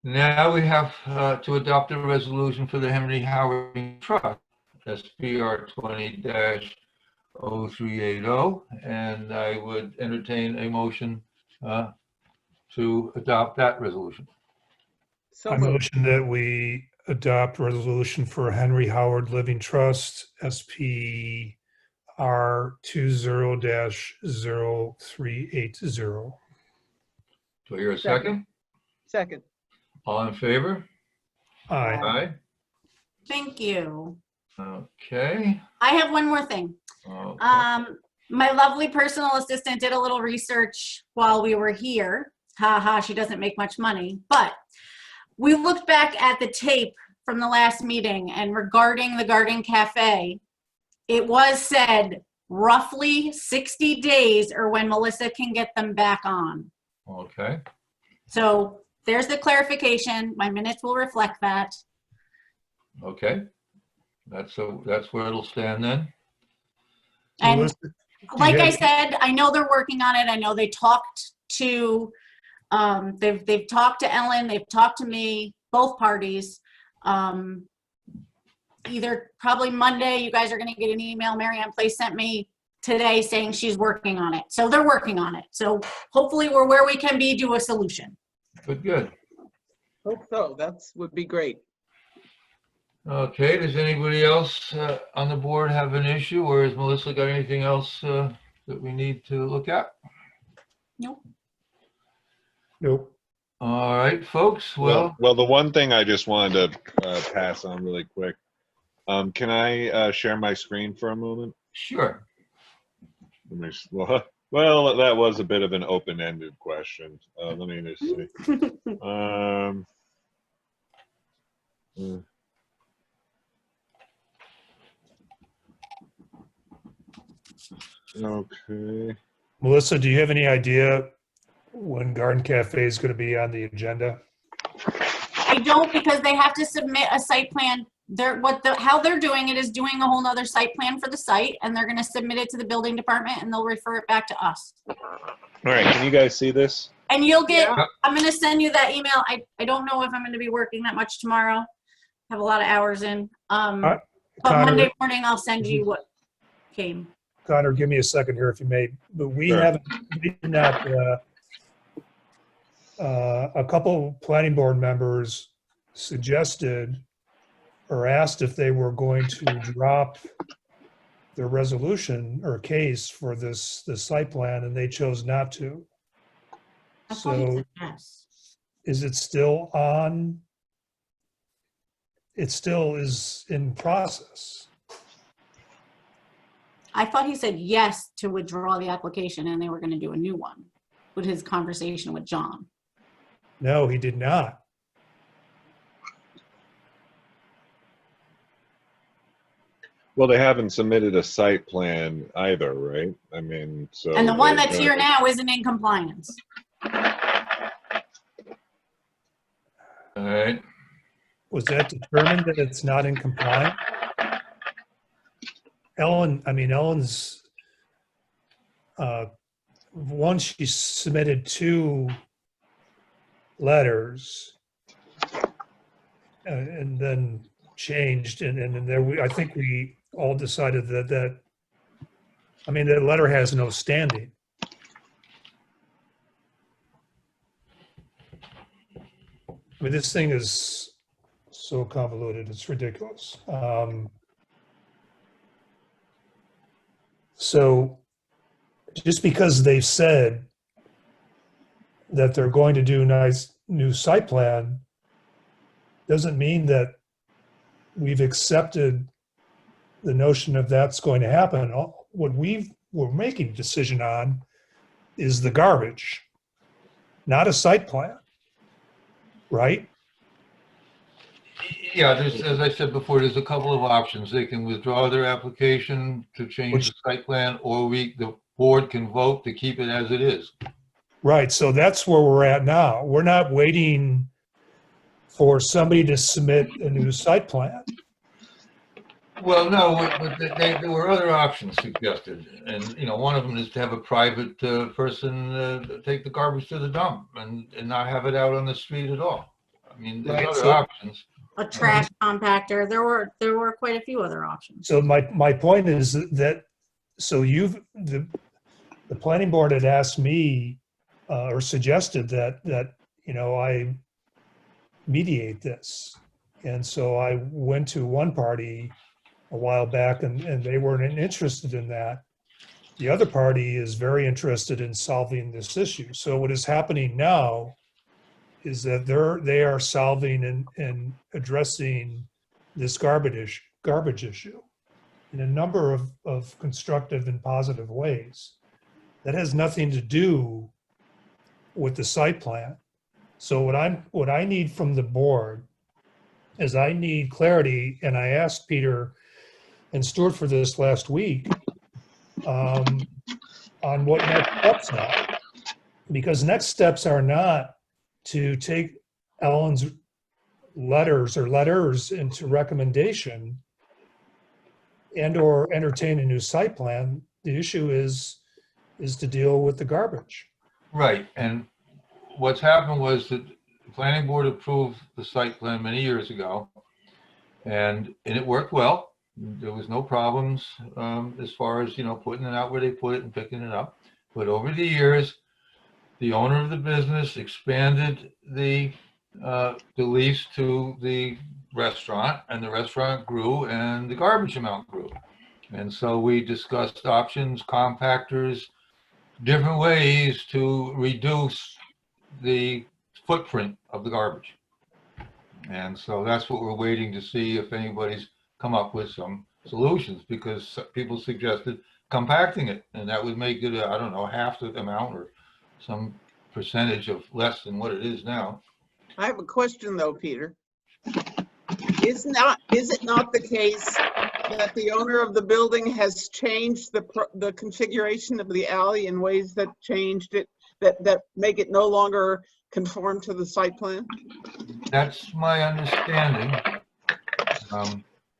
S2: Now we have to adopt a resolution for the Henry Howard Trust, SPR 20-0380, and I would entertain a motion to adopt that resolution.
S9: So
S7: I
S9: moved.
S7: motion that we adopt resolution for Henry Howard Living Trust, SPR 20-0380.
S2: Do I hear a second?
S9: Second.
S2: All in favor?
S7: Aye.
S2: Aye.
S3: thank you.
S2: Okay.
S3: I have one more thing.
S2: Okay.
S3: My lovely personal assistant did a little research while we were here. Ha ha, she doesn't make much money, but we looked back at the tape from the last meeting and regarding the Garden Cafe, it was said roughly 60 days or when Melissa can get them back on.
S2: Okay.
S3: So there's the clarification. My minutes will reflect that.
S2: Okay. That's where it'll stand then.
S3: And
S7: Melissa, do
S3: like
S7: you
S3: I
S7: have-
S3: said, I know they're working on it. I know they talked to, they've talked to Ellen, they've talked to me, both parties. Either probably Monday, you guys are gonna get an email. Mary Ann Place sent me today saying she's working on it. So they're working on it. So hopefully we're where we can be to a solution.
S2: Good, good.
S9: Hope so. That's would be great.
S2: Okay, does anybody else on the board have an issue, or has Melissa got anything else that we need to look at?
S3: Nope.
S7: Nope.
S2: All right, folks,
S1: Well, the one thing I just wanted to pass on really quick. Can I share my screen for a moment?
S2: Sure.
S1: Let me, well, that was a bit of an open-ended question. Let me just see. Okay.
S7: Melissa, do you have any idea when Garden Cafe is going to be on the agenda?
S3: I don't, because they have to submit a site plan. How they're doing it is doing a whole nother site plan for the site, and they're gonna submit it to the building department and they'll refer it back to us.
S1: All right, can you guys see this?
S3: And you'll get,
S9: Yeah.
S3: I'm gonna send you that email. I don't know if I'm gonna be working that much tomorrow. Have a lot of hours in. But
S7: Connor-
S3: Monday morning, I'll send you what came.
S7: Connor, give me a second here if you may, but we
S1: Sure.
S7: haven't, we did not, a couple planning board members suggested or asked if they were going to drop their resolution or case for this site plan, and they chose not to.
S3: I thought he
S7: So
S3: said yes.
S7: is it still on? It still is in process.
S3: I thought he said yes to withdraw the application and they were gonna do a new one with his conversation with John.
S7: No, he did not.
S1: Well, they haven't submitted a site plan either, right? I mean, so.
S3: And the one
S1: they're
S3: that's
S1: gonna-
S3: here now isn't in compliance.
S2: All right.
S7: Was that determined that it's not in compliance? Ellen's, once she submitted 2 letters and then changed, and then I think we all decided that that letter has no standing. I mean, this thing is so convoluted, it's ridiculous. So just because they've said that they're going to do nice new site plan doesn't mean that we've accepted the notion of that's going to happen. What we're making a decision on is the garbage, not a site plan, right?
S2: Yeah, as I said before, there's a couple of options. They can withdraw their application to change the site plan, or the board can vote to keep it as it is.
S7: Right, so that's where we're at now. We're not waiting for somebody to submit a new site plan.
S2: Well, no, but there were other options suggested, and one of them is to have a private person take the garbage to the dump and not have it out on the street at all. I mean, there's other options.
S3: A trash compactor. There were quite a few other options.
S7: So my point is that the planning board had asked me or suggested that I mediate this, and so I went to one party a while back, and they weren't interested in that. The other party is very interested in solving this issue. So what is happening now is that they are solving and addressing this garbage issue in a number of constructive and positive ways. That has nothing to do with the site plan. So what I need from the board is I need clarity, and I asked Peter and Stuart for this last week on what next steps are. Because next steps are not to take Ellen's letters into recommendation and or entertain a new site plan. The issue is to deal with the garbage.
S2: Right, and what's happened was that the planning board approved the site plan many years ago, and it worked well. There was no problems as far as putting it out where they put it and picking it up. But over the years, the owner of the business expanded the lease to the restaurant, and the restaurant grew, and the garbage amount grew. And so we discussed options, compactors, different ways to reduce the footprint of the garbage. And so that's what we're waiting to see if anybody's come up with some solutions, because people suggested compacting it, and that would make it, I don't know, half the amount or some percentage of less than what it is now.
S9: I have a question though, Peter. Is it not the case that the owner of the building has changed the configuration of the alley in ways that changed it, that make it no longer conform to the site plan?
S2: That's my understanding.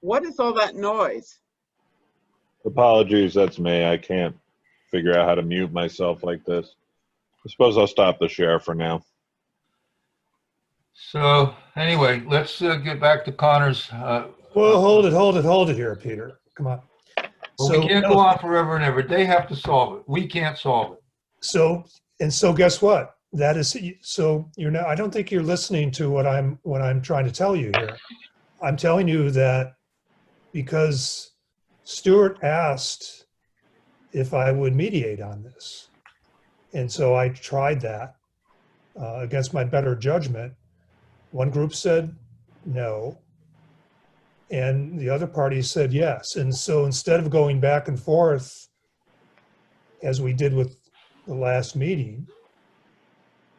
S9: What is all that noise?
S1: Apologies, that's me. I can't figure out how to mute myself like this. I suppose I'll stop the share for now.
S2: So anyway, let's get back to Connor's.
S7: Well, hold it here, Peter. Come on.
S2: Well, we can't go on forever and ever. They have to solve it. We can't solve it.
S7: So guess what? That is, so I don't think you're listening to what I'm trying to tell you here. I'm telling you that because Stuart asked if I would mediate on this. And so I tried that against my better judgment. One group said no, and the other party said yes. And so instead of going back and forth, as we did with the last meeting,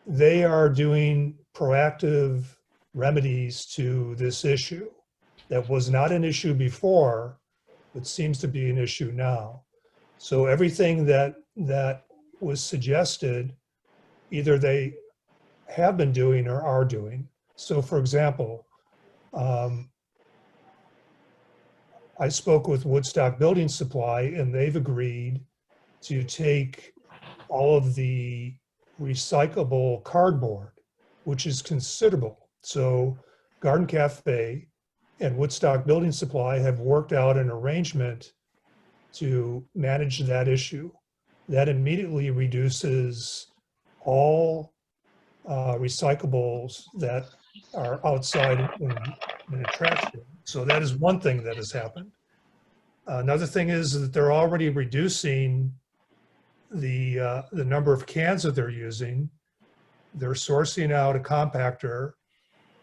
S7: they are doing proactive remedies to this issue that was not an issue before, but seems to be an issue now. So everything that was suggested, either they have been doing or are doing. So for example, I spoke with Woodstock Building Supply, and they've agreed to take all of the recyclable cardboard, which is considerable. So Garden Cafe and Woodstock Building Supply have worked out an arrangement to manage that issue. That immediately reduces all recyclables that are outside in a trash bin. So that is one thing that has happened. Another thing is that they're already reducing the number of cans that they're using. They're sourcing out a compactor.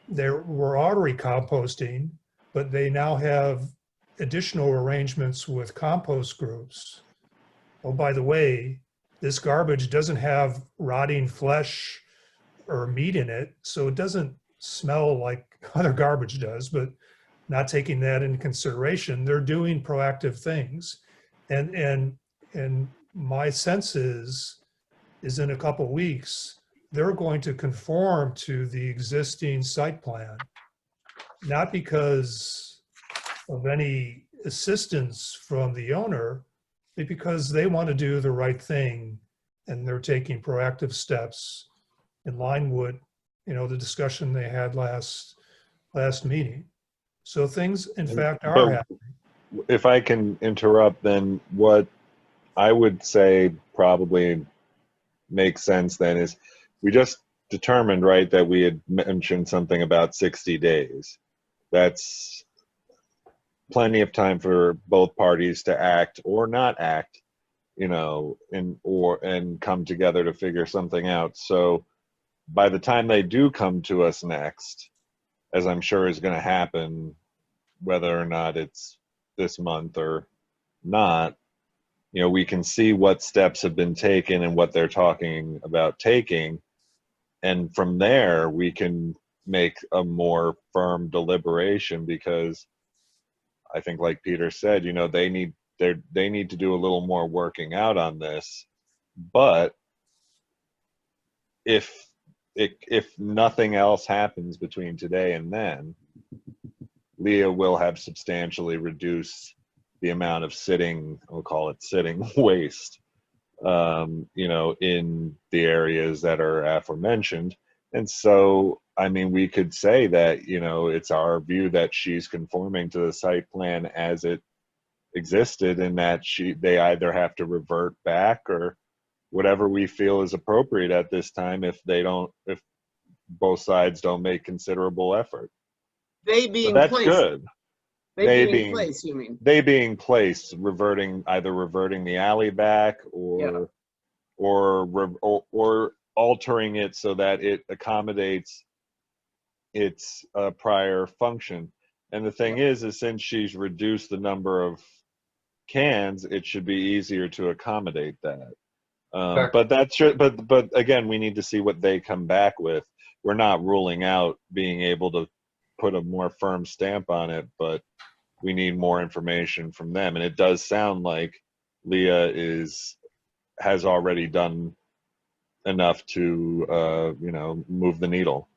S7: They were already composting, but they now have additional arrangements with compost groups. Oh, by the way, this garbage doesn't have rotting flesh or meat in it, so it doesn't smell like other garbage does, but not taking that into consideration, they're doing proactive things. And my sense is in a couple weeks, they're going to conform to the existing site plan, not because of any assistance from the owner, but because they want to do the right thing, and they're taking proactive steps in line with, the discussion they had last meeting. So things, in fact, are
S1: But
S7: happening.
S1: if I can interrupt, then what I would say probably makes sense then is we just determined, right, that we had mentioned something about 60 days. That's plenty of time for both parties to act or not act, and come together to figure something out. So by the time they do come to us next, as I'm sure is going to happen, whether or not it's this month or not, we can see what steps have been taken and what they're talking about taking. And from there, we can make a more firm deliberation, because I think, like Peter said, they need to do a little more working out on this. But if nothing else happens between today and then, Leah will have substantially reduced the amount of we'll call it sitting waste, in the areas that are aforementioned. And so, we could say that, it's our view that she's conforming to the site plan as it existed, and that they either have to revert back or whatever we feel is appropriate at this time if both sides don't make considerable effort.
S9: They being
S1: That's
S9: placed.
S1: good.
S9: They being placed, you mean?
S1: They being placed, either reverting the alley back or altering it so that it accommodates its prior function. And the thing is since she's reduced the number of cans, it should be easier to accommodate that. But that's but again, we need to see what they come back with. We're not ruling out being able to put a more firm stamp on it, but we need more information from them. And it does sound like Leah has already done enough to move the needle.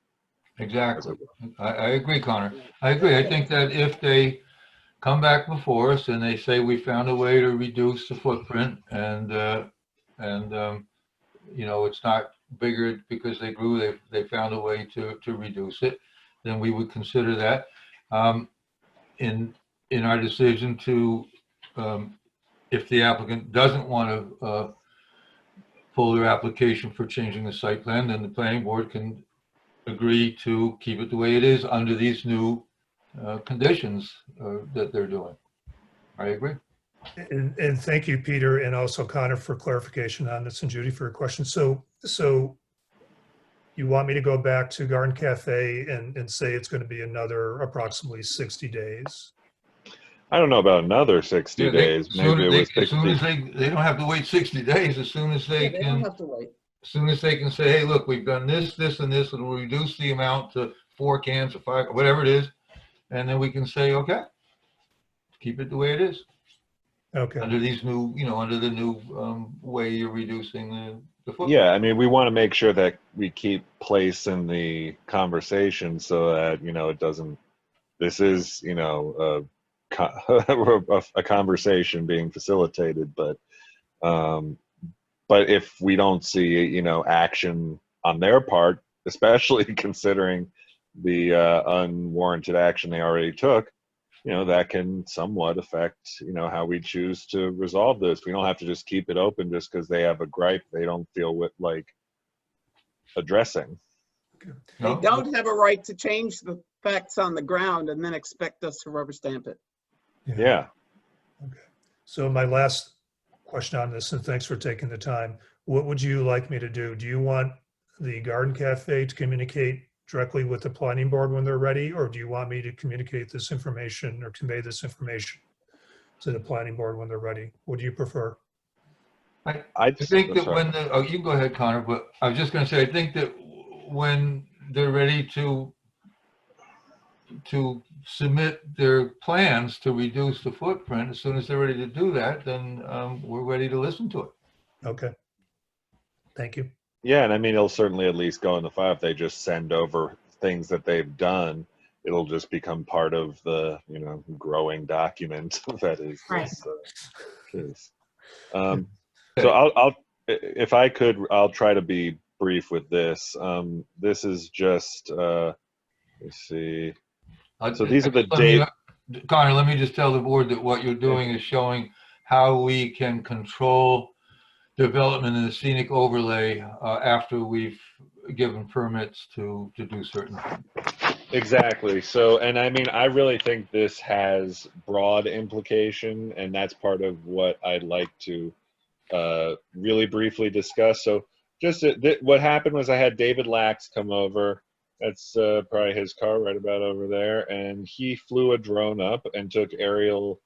S2: Exactly. I agree, Connor. I agree. I think that if they come back before us and they say we found a way to reduce the footprint and it's not bigger because they grew, they found a way to reduce it, then we would consider that in our decision to, if the applicant doesn't want to pull their application for changing the site plan, then the planning board can agree to keep it the way it is under these new conditions that they're doing. I agree.
S7: And thank you, Peter, and also Connor, for clarification on this, and Judy for your question. So you want me to go back to Garden Cafe and say it's going to be another approximately 60 days?
S1: I don't know about another 60 days. Maybe it was 60.
S2: As soon as they don't have to wait 60 days. As soon as they
S9: They
S2: can,
S9: don't have to wait.
S2: as soon as they can say, hey, look, we've done this, this, and this, and we'll reduce the amount to 4 cans or 5, whatever it is, and then we can say, okay, keep it the way it is.
S7: Okay.
S2: under these new, under the new way you're reducing the footprint.
S1: Yeah, I mean, we want to make sure that we keep place in the conversation so that, it doesn't, this is, a conversation being facilitated, but if we don't see, action on their part, especially considering the unwarranted action they already took, that can somewhat affect, how we choose to resolve this. We don't have to just keep it open just because they have a gripe they don't feel like addressing.
S9: They don't have a right to change the facts on the ground and then expect us to rubber stamp it.
S1: Yeah.
S7: Okay. So my last question on this, and thanks for taking the time. What would you like me to do? Do you want the Garden Cafe to communicate directly with the planning board when they're ready, or do you want me to communicate this information or convey this information to the planning board when they're ready? What do you prefer?
S2: I think that when you can go ahead, Connor, but I was just going to say, I think that when they're ready to submit their plans to reduce the footprint, as soon as they're ready to do that, then we're ready to listen to it.
S7: Okay. Thank you.
S1: Yeah, and I mean, it'll certainly at least go in the file. If they just send over things that they've done, it'll just become part of the, growing document that is this case. So I'll, if I could, I'll try to be brief with this. This is just, let's see. So these are the dates.
S2: Connor, let me just tell the board that what you're doing is showing how we can control development in the scenic overlay after we've given permits to do certain things.
S1: Exactly. So, and I mean, I really think this has broad implication, and that's part of what I'd like to really briefly discuss. So just what happened was I had David Lax come over. That's probably his car right about over there. And he flew a drone up and took aerial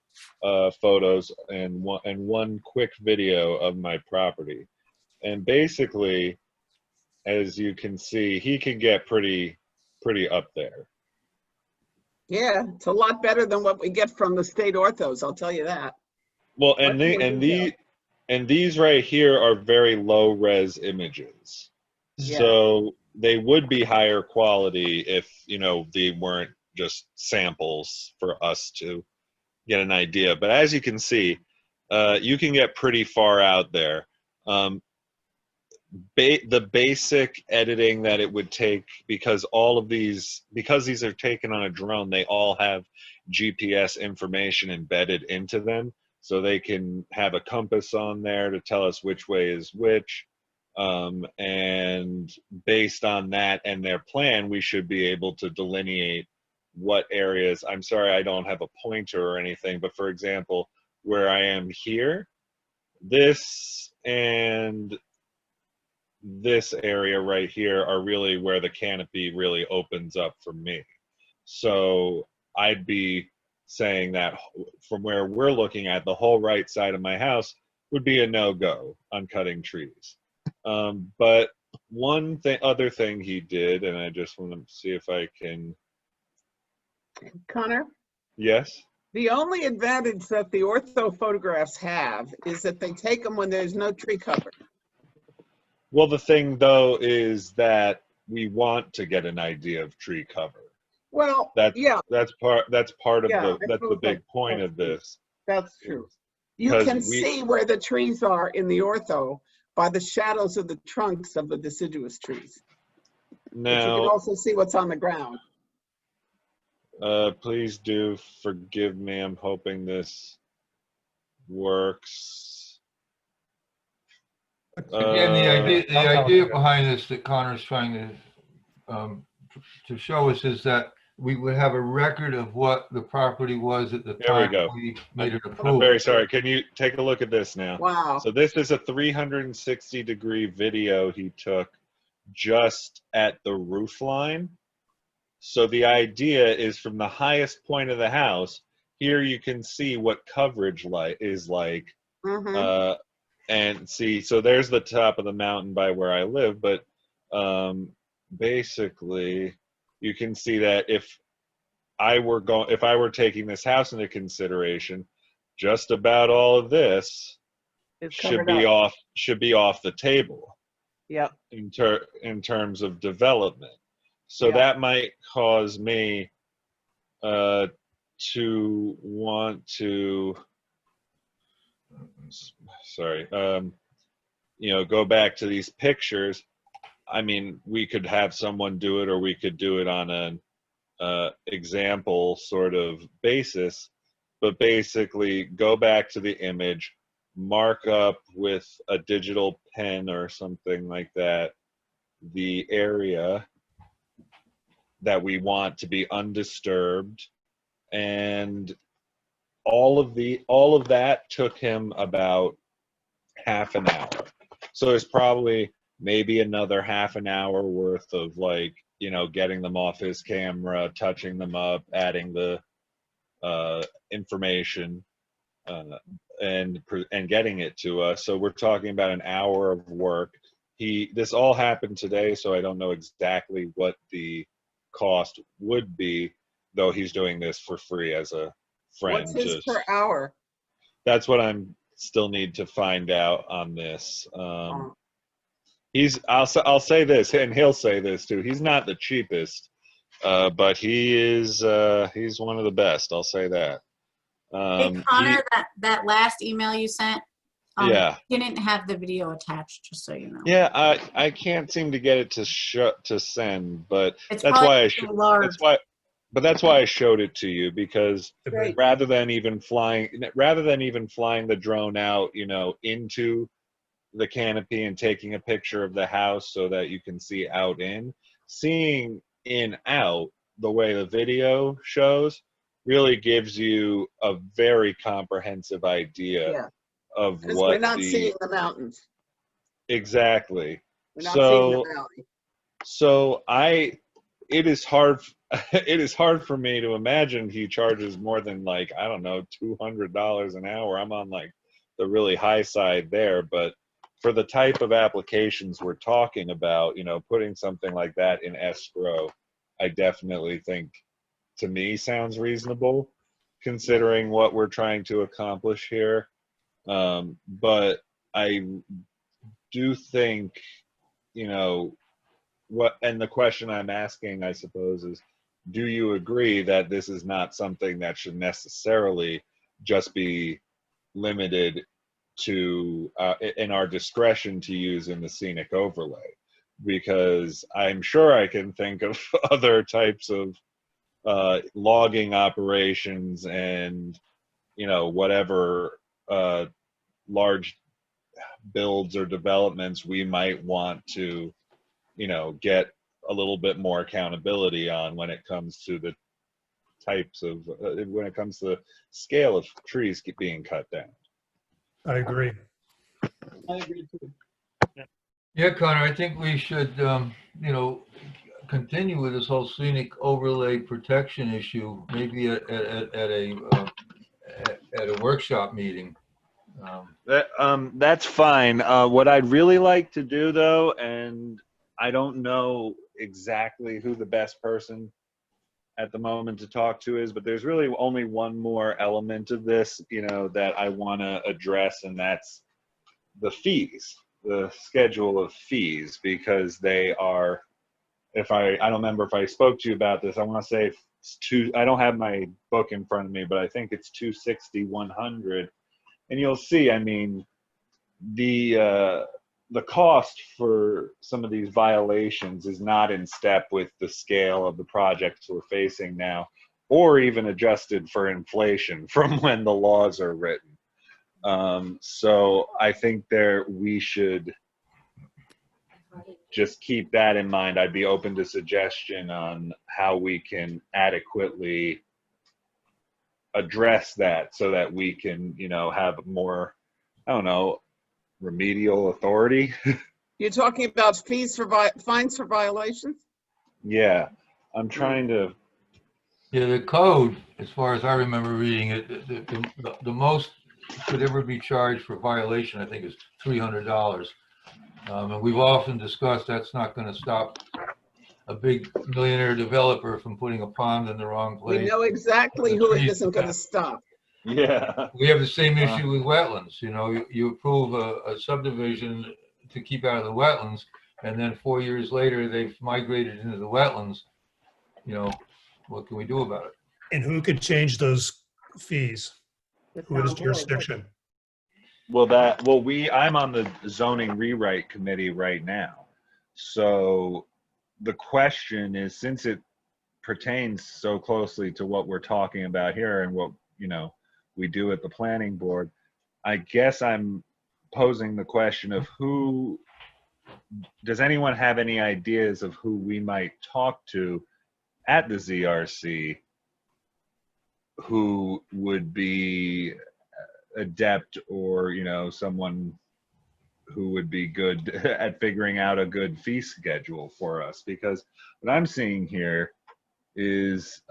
S1: photos and one quick video of my property. And basically, as you can see, he can get pretty up there.
S9: Yeah, it's a lot better than what we get from the state orthos, I'll tell you that.
S1: Well, and these right here are very low res images.
S9: Yeah.
S1: So they would be higher quality if, they weren't just samples for us to get an idea. But as you can see, you can get pretty far out there. The basic editing that it would take, because these are taken on a drone, they all have GPS information embedded into them. So they can have a compass on there to tell us which way is which. And based on that and their plan, we should be able to delineate what areas. I'm sorry, I don't have a pointer or anything, but for example, where I am here, this and this area right here are really where the canopy really opens up for me. So I'd be saying that from where we're looking at, the whole right side of my house would be a no-go on cutting trees. But other thing he did, and I just want to see if I can.
S9: Connor?
S1: Yes?
S9: The only advantage that the ortho photographs have is that they take them when there's no tree cover.
S1: Well, the thing though is that we want to get an idea of tree cover.
S9: Well,
S1: that's part of
S9: Yeah,
S1: that's the big point of this.
S9: That's true. You can see where the trees are in the ortho by the shadows of the trunks of the deciduous trees. But you can also see what's on the ground.
S1: Please do forgive me. I'm hoping this works.
S2: Again, the idea behind this that Connor's trying to show us is that we would have a record of what the property was at the time we made it approved.
S1: I'm very sorry. Can you take a look at this now?
S9: Wow.
S1: So this is a 360-degree video he took just at the roof line. So the idea is from the highest point of the house, here you can see what coverage is like.
S9: Mm-hmm.
S1: And see, so there's the top of the mountain by where I live, but basically you can see that if I were taking this house into consideration, just about all of this
S9: It's
S1: should
S9: covered
S1: be
S9: up.
S1: off the table
S9: Yep.
S1: in terms of development. So
S9: Yeah.
S1: that might cause me to want to, sorry, go back to these pictures. I mean, we could have someone do it, or we could do it on an example sort of basis, but basically go back to the image, mark up with a digital pen or something like that the area that we want to be undisturbed, and all of that took him about half an hour. So there's probably maybe another half an hour worth of getting them off his camera, touching them up, adding the information, and getting it to us. So we're talking about an hour of work. This all happened today, so I don't know exactly what the cost would be, though he's doing this for free as a friend.
S9: What's his per hour?
S1: That's what I'm still need to find out on this. I'll say this, and he'll say this too. He's not the cheapest, but he's one of the best. I'll say that.
S3: Hey, Connor, that last email you sent,
S1: yeah,
S3: didn't have the video attached, just so you know.
S1: Yeah, I can't seem to get it to send, but
S3: It's
S1: that's why that's why I showed it to you, because
S9: Great.
S1: rather than even flying the drone out, into the canopy and taking a picture of the house so that you can see out in, seeing in out the way the video shows really gives you a very comprehensive idea of
S9: Because
S1: what
S9: we're not seeing the mountains.
S1: Exactly.
S9: We're not seeing the valley.
S1: So it is hard for me to imagine he charges more than I don't know, $200 an hour. I'm on the really high side there, but for the type of applications we're talking about, putting something like that in escrow, I definitely think, to me, sounds reasonable considering what we're trying to accomplish here. But I do think, and the question I'm asking, I suppose, is, do you agree that this is not something that should necessarily just be limited to in our discretion to use in the scenic overlay? Because I'm sure I can think of other types of logging operations and whatever large builds or developments we might want to get a little bit more accountability on when it comes to the types of when it comes to the scale of trees being cut down.
S7: I agree.
S9: I agree too.
S2: Yeah, Connor, I think we should, continue with this whole scenic overlay protection issue, maybe at a workshop meeting.
S1: That's fine. What I'd really like to do, though, and I don't know exactly who the best person at the moment to talk to is, but there's really only one more element of this, that I want to address, and that's the fees, the schedule of fees, because they are, I don't remember if I spoke to you about this. I want to say I don't have my book in front of me, but I think it's 260, 100. And you'll see, I mean, the cost for some of these violations is not in step with the scale of the projects we're facing now, or even adjusted for inflation from when the laws are written. So I think we should just keep that in mind. I'd be open to suggestion on how we can adequately address that so that we can, have more, I don't know, remedial authority.
S9: You're talking about fees for fines for violations?
S1: Yeah, I'm trying to.
S2: Yeah, the code, as far as I remember reading it, the most could ever be charged for violation, I think, is $300. And we've often discussed that's not going to stop a big millionaire developer from putting a pond in the wrong place.
S9: We know exactly who it isn't going to stop.
S1: Yeah.
S2: We have the same issue with wetlands. You know, you approve a subdivision to keep out of the wetlands, and then 4 years later, they've migrated into the wetlands. You know, what can we do about it?
S7: And who could change those fees? Who has jurisdiction?
S1: Well, I'm on the zoning rewrite committee right now. So the question is, since it pertains so closely to what we're talking about here and what, we do at the planning board, I guess I'm posing the question of does anyone have any ideas of who we might talk to at the ZRC who would be adept, or someone who would be good at figuring out a good fee schedule for us? Because what I'm seeing here is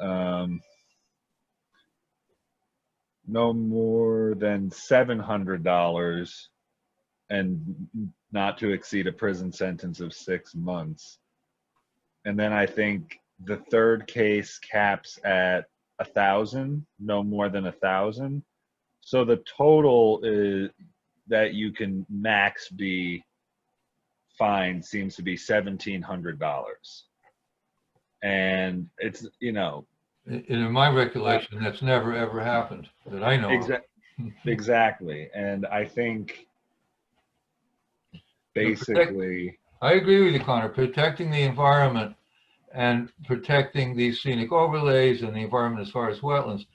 S1: no more than $700 and not to exceed a prison sentence of 6 months. And then I think the third case caps at 1,000, no more than 1,000. So the total is that you can max be fined seems to be $1,700. And it's,
S2: in my recollection, that's never ever happened that I know of.
S1: Exactly. And I think basically,
S2: I agree with you, Connor. Protecting the environment and protecting these scenic overlays and the environment as far as wetlands,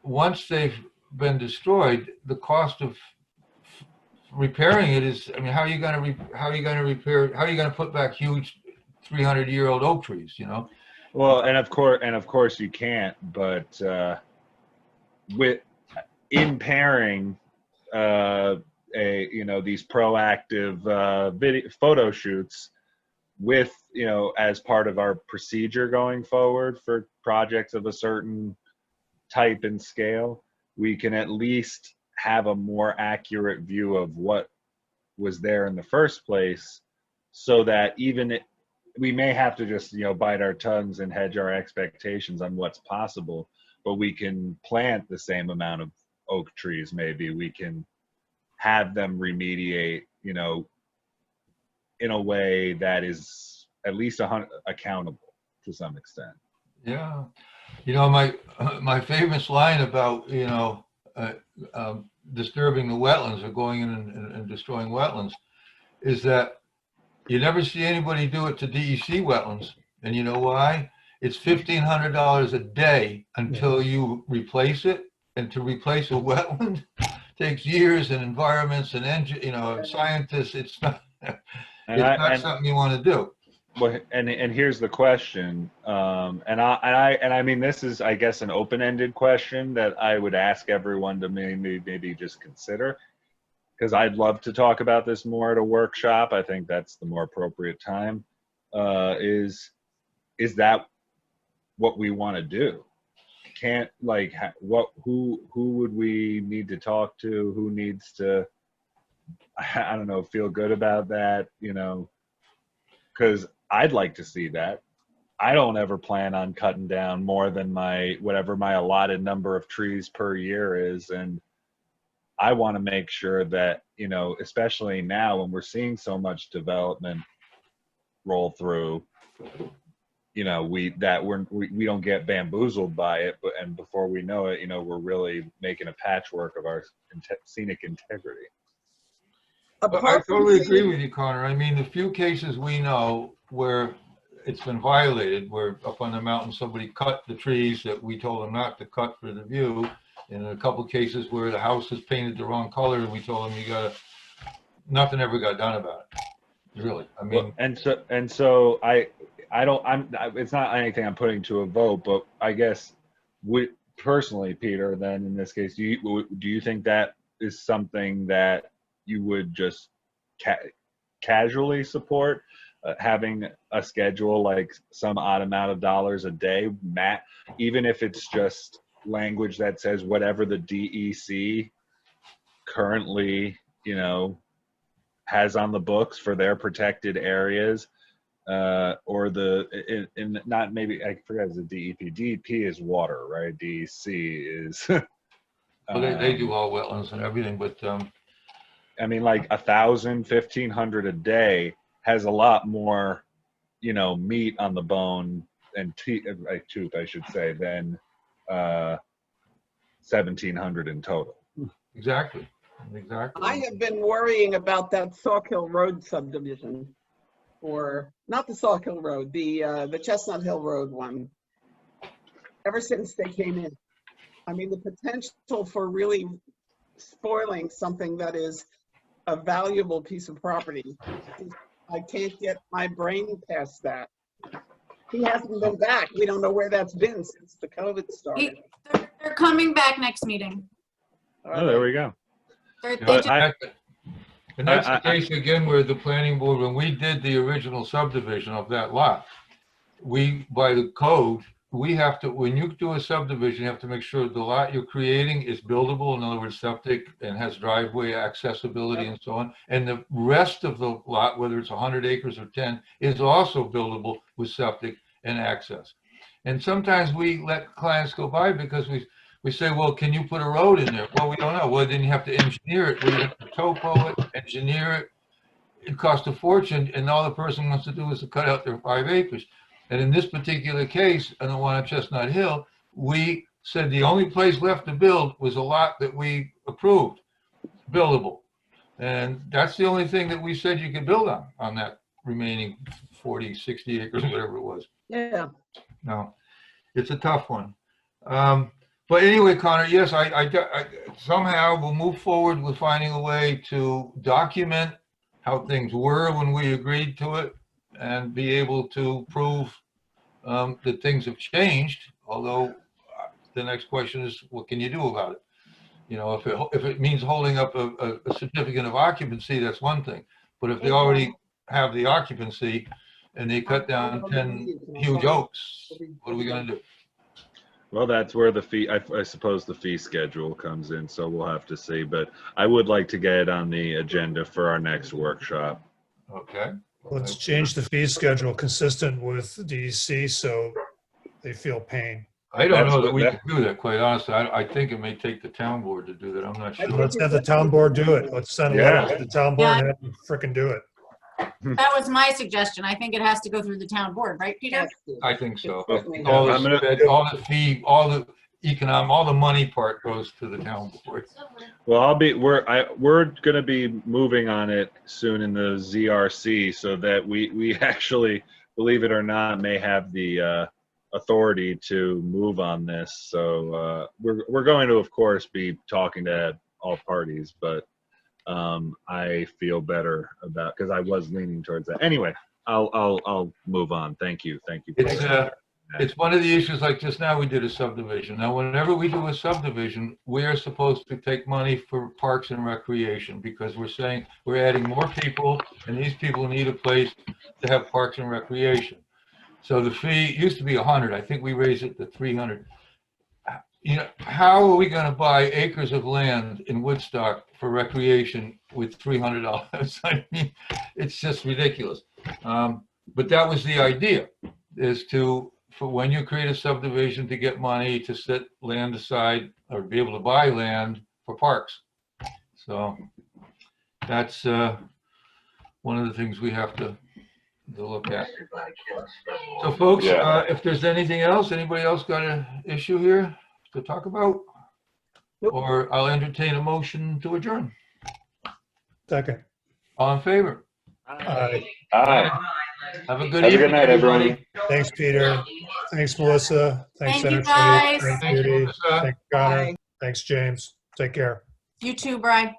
S2: once they've been destroyed, the cost of repairing it is, I mean, how are you going to repair, how are you going to put back huge 300-year-old oak trees,
S1: Well, and of course you can't, but with impairing these proactive video photo shoots with as part of our procedure going forward for projects of a certain type and scale, we can at least have a more accurate view of what was there in the first place, so that we may have to just bite our tongues and hedge our expectations on what's possible, but we can plant the same amount of oak trees. Maybe we can have them remediate in a way that is at least accountable to some extent.
S2: Yeah. My famous line about, disturbing the wetlands or going in and destroying wetlands is that you never see anybody do it to DEC wetlands. And you know why? It's $1,500 a day until you replace it. And to replace a wetland takes years and environments and scientists. It's not something you want to do.
S1: Well, and here's the question, and I mean, this is, I guess, an open-ended question that I would ask everyone to maybe just consider, because I'd love to talk about this more at a workshop. I think that's the more appropriate time. Is that what we want to do? Who would we need to talk to? Who needs to, I don't know, feel good about that? Because I'd like to see that. I don't ever plan on cutting down more than whatever my allotted number of trees per year is. And I want to make sure that, especially now when we're seeing so much development roll through, we don't get bamboozled by it, and before we know it, we're really making a patchwork of our scenic integrity.
S2: I totally agree with you, Connor. I mean, the few cases we know where it's been violated, where up on the mountain somebody cut the trees that we told them not to cut for the view, and in a couple of cases where the house was painted the wrong color and we told them nothing ever got done about it. Really, I mean.
S1: Well, and so it's not anything I'm putting to a vote, but I guess personally, Peter, then in this case, do you think that is something that you would just casually support, having a schedule like some odd amount of dollars a day, even if it's just language that says whatever the DEC currently, has on the books for their protected areas, or not, maybe I forgot, it's the DEP. DEP is water, right? DEC is
S2: Well, they do all wetlands and everything, but
S1: I mean, like 1,000, 1,500 a day has a lot more, you know, meat on the bone and tooth, I should say, than 1,700 in total.
S2: exactly.
S9: I have been worrying about that Sawkill Road subdivision, or not the Sawkill Road, the Chestnut Hill Road one, ever since they came in. I mean, the potential for really spoiling something that is a valuable piece of property, I can't get my brain past that. He hasn't been back. We don't know where that's been since the COVID started.
S3: They're coming back next meeting.
S1: Oh, there we go.
S3: They
S2: But
S3: just-
S2: and that's the case again where the planning board, when we did the original subdivision of that lot, we, by the code, we have to, when you do a subdivision, you have to make sure the lot you're creating is buildable, in other words, septic, and has driveway accessibility and so on. And the rest of the lot, whether it's 100 acres or 10, is also buildable with septic and access. And sometimes we let clients go by because we say, well, can you put a road in there? Well, we don't know. Well, then you have to engineer it. We have to topo it, engineer it. It costs a fortune, and all the person wants to do is to cut out their 5 acres. And in this particular case, and the one on Chestnut Hill, we said the only place left to build was a lot that we approved, buildable. And that's the only thing that we said you could build on that remaining 40, 60 acres, whatever it was.
S9: Yeah.
S2: No, it's a tough one. But anyway, Connor, yes, I somehow we'll move forward with finding a way to document how things were when we agreed to it and be able to prove that things have changed. Although the next question is, what can you do about it? You know, if it means holding up a certificate of occupancy, that's one thing. But if they already have the occupancy and they cut down 10 huge oaks, what are we going to do?
S1: Well, that's where the fee, I suppose the fee schedule comes in, so we'll have to see. But I would like to get it on the agenda for our next workshop.
S2: Okay.
S7: Let's change the fee schedule consistent with DEC so they feel pain.
S2: I don't know that we can do that, quite honestly. I think it may take the town board to do that. I'm not sure.
S7: Let's have the town board do it. Let's send a letter to the town board and have them frickin' do it.
S3: That was my suggestion. I think it has to go through the town board, right, Peter?
S2: I think so.
S1: All
S2: All the money part goes to the town board.
S1: Well, we're going to be moving on it soon in the ZRC, so that we actually, believe it or not, may have the authority to move on this. So we're going to, of course, be talking to all parties, but I feel better about, because I was leaning towards that. Anyway, I'll move on. Thank you.
S2: It's one of the issues, like just now we did a subdivision. Now, whenever we do a subdivision, we are supposed to take money for parks and recreation because we're saying we're adding more people and these people need a place to have parks and recreation. So the fee used to be 100. I think we raised it to 300. You know, how are we going to buy acres of land in Woodstock for recreation with $300? I mean, it's just ridiculous. But that was the idea, is for when you create a subdivision, to get money to set land aside or be able to buy land for parks. So that's one of the things we have to look at. So folks, if there's anything else, anybody else got an issue here to talk about?
S9: Nope.
S2: Or I'll entertain a motion to adjourn.
S7: Second.
S2: All in favor?
S7: Aye.
S2: Have a good evening,
S1: night, everyone.
S7: Thanks, Peter. Thanks, Melissa. Thanks,
S3: Thank you,
S7: Energy.
S3: guys.
S7: Thanks,
S2: Thank you,
S7: Judy.
S2: Melissa.
S7: Thanks, Connor.
S9: Bye.
S7: Thanks, James. Take care.
S3: You too, Brian.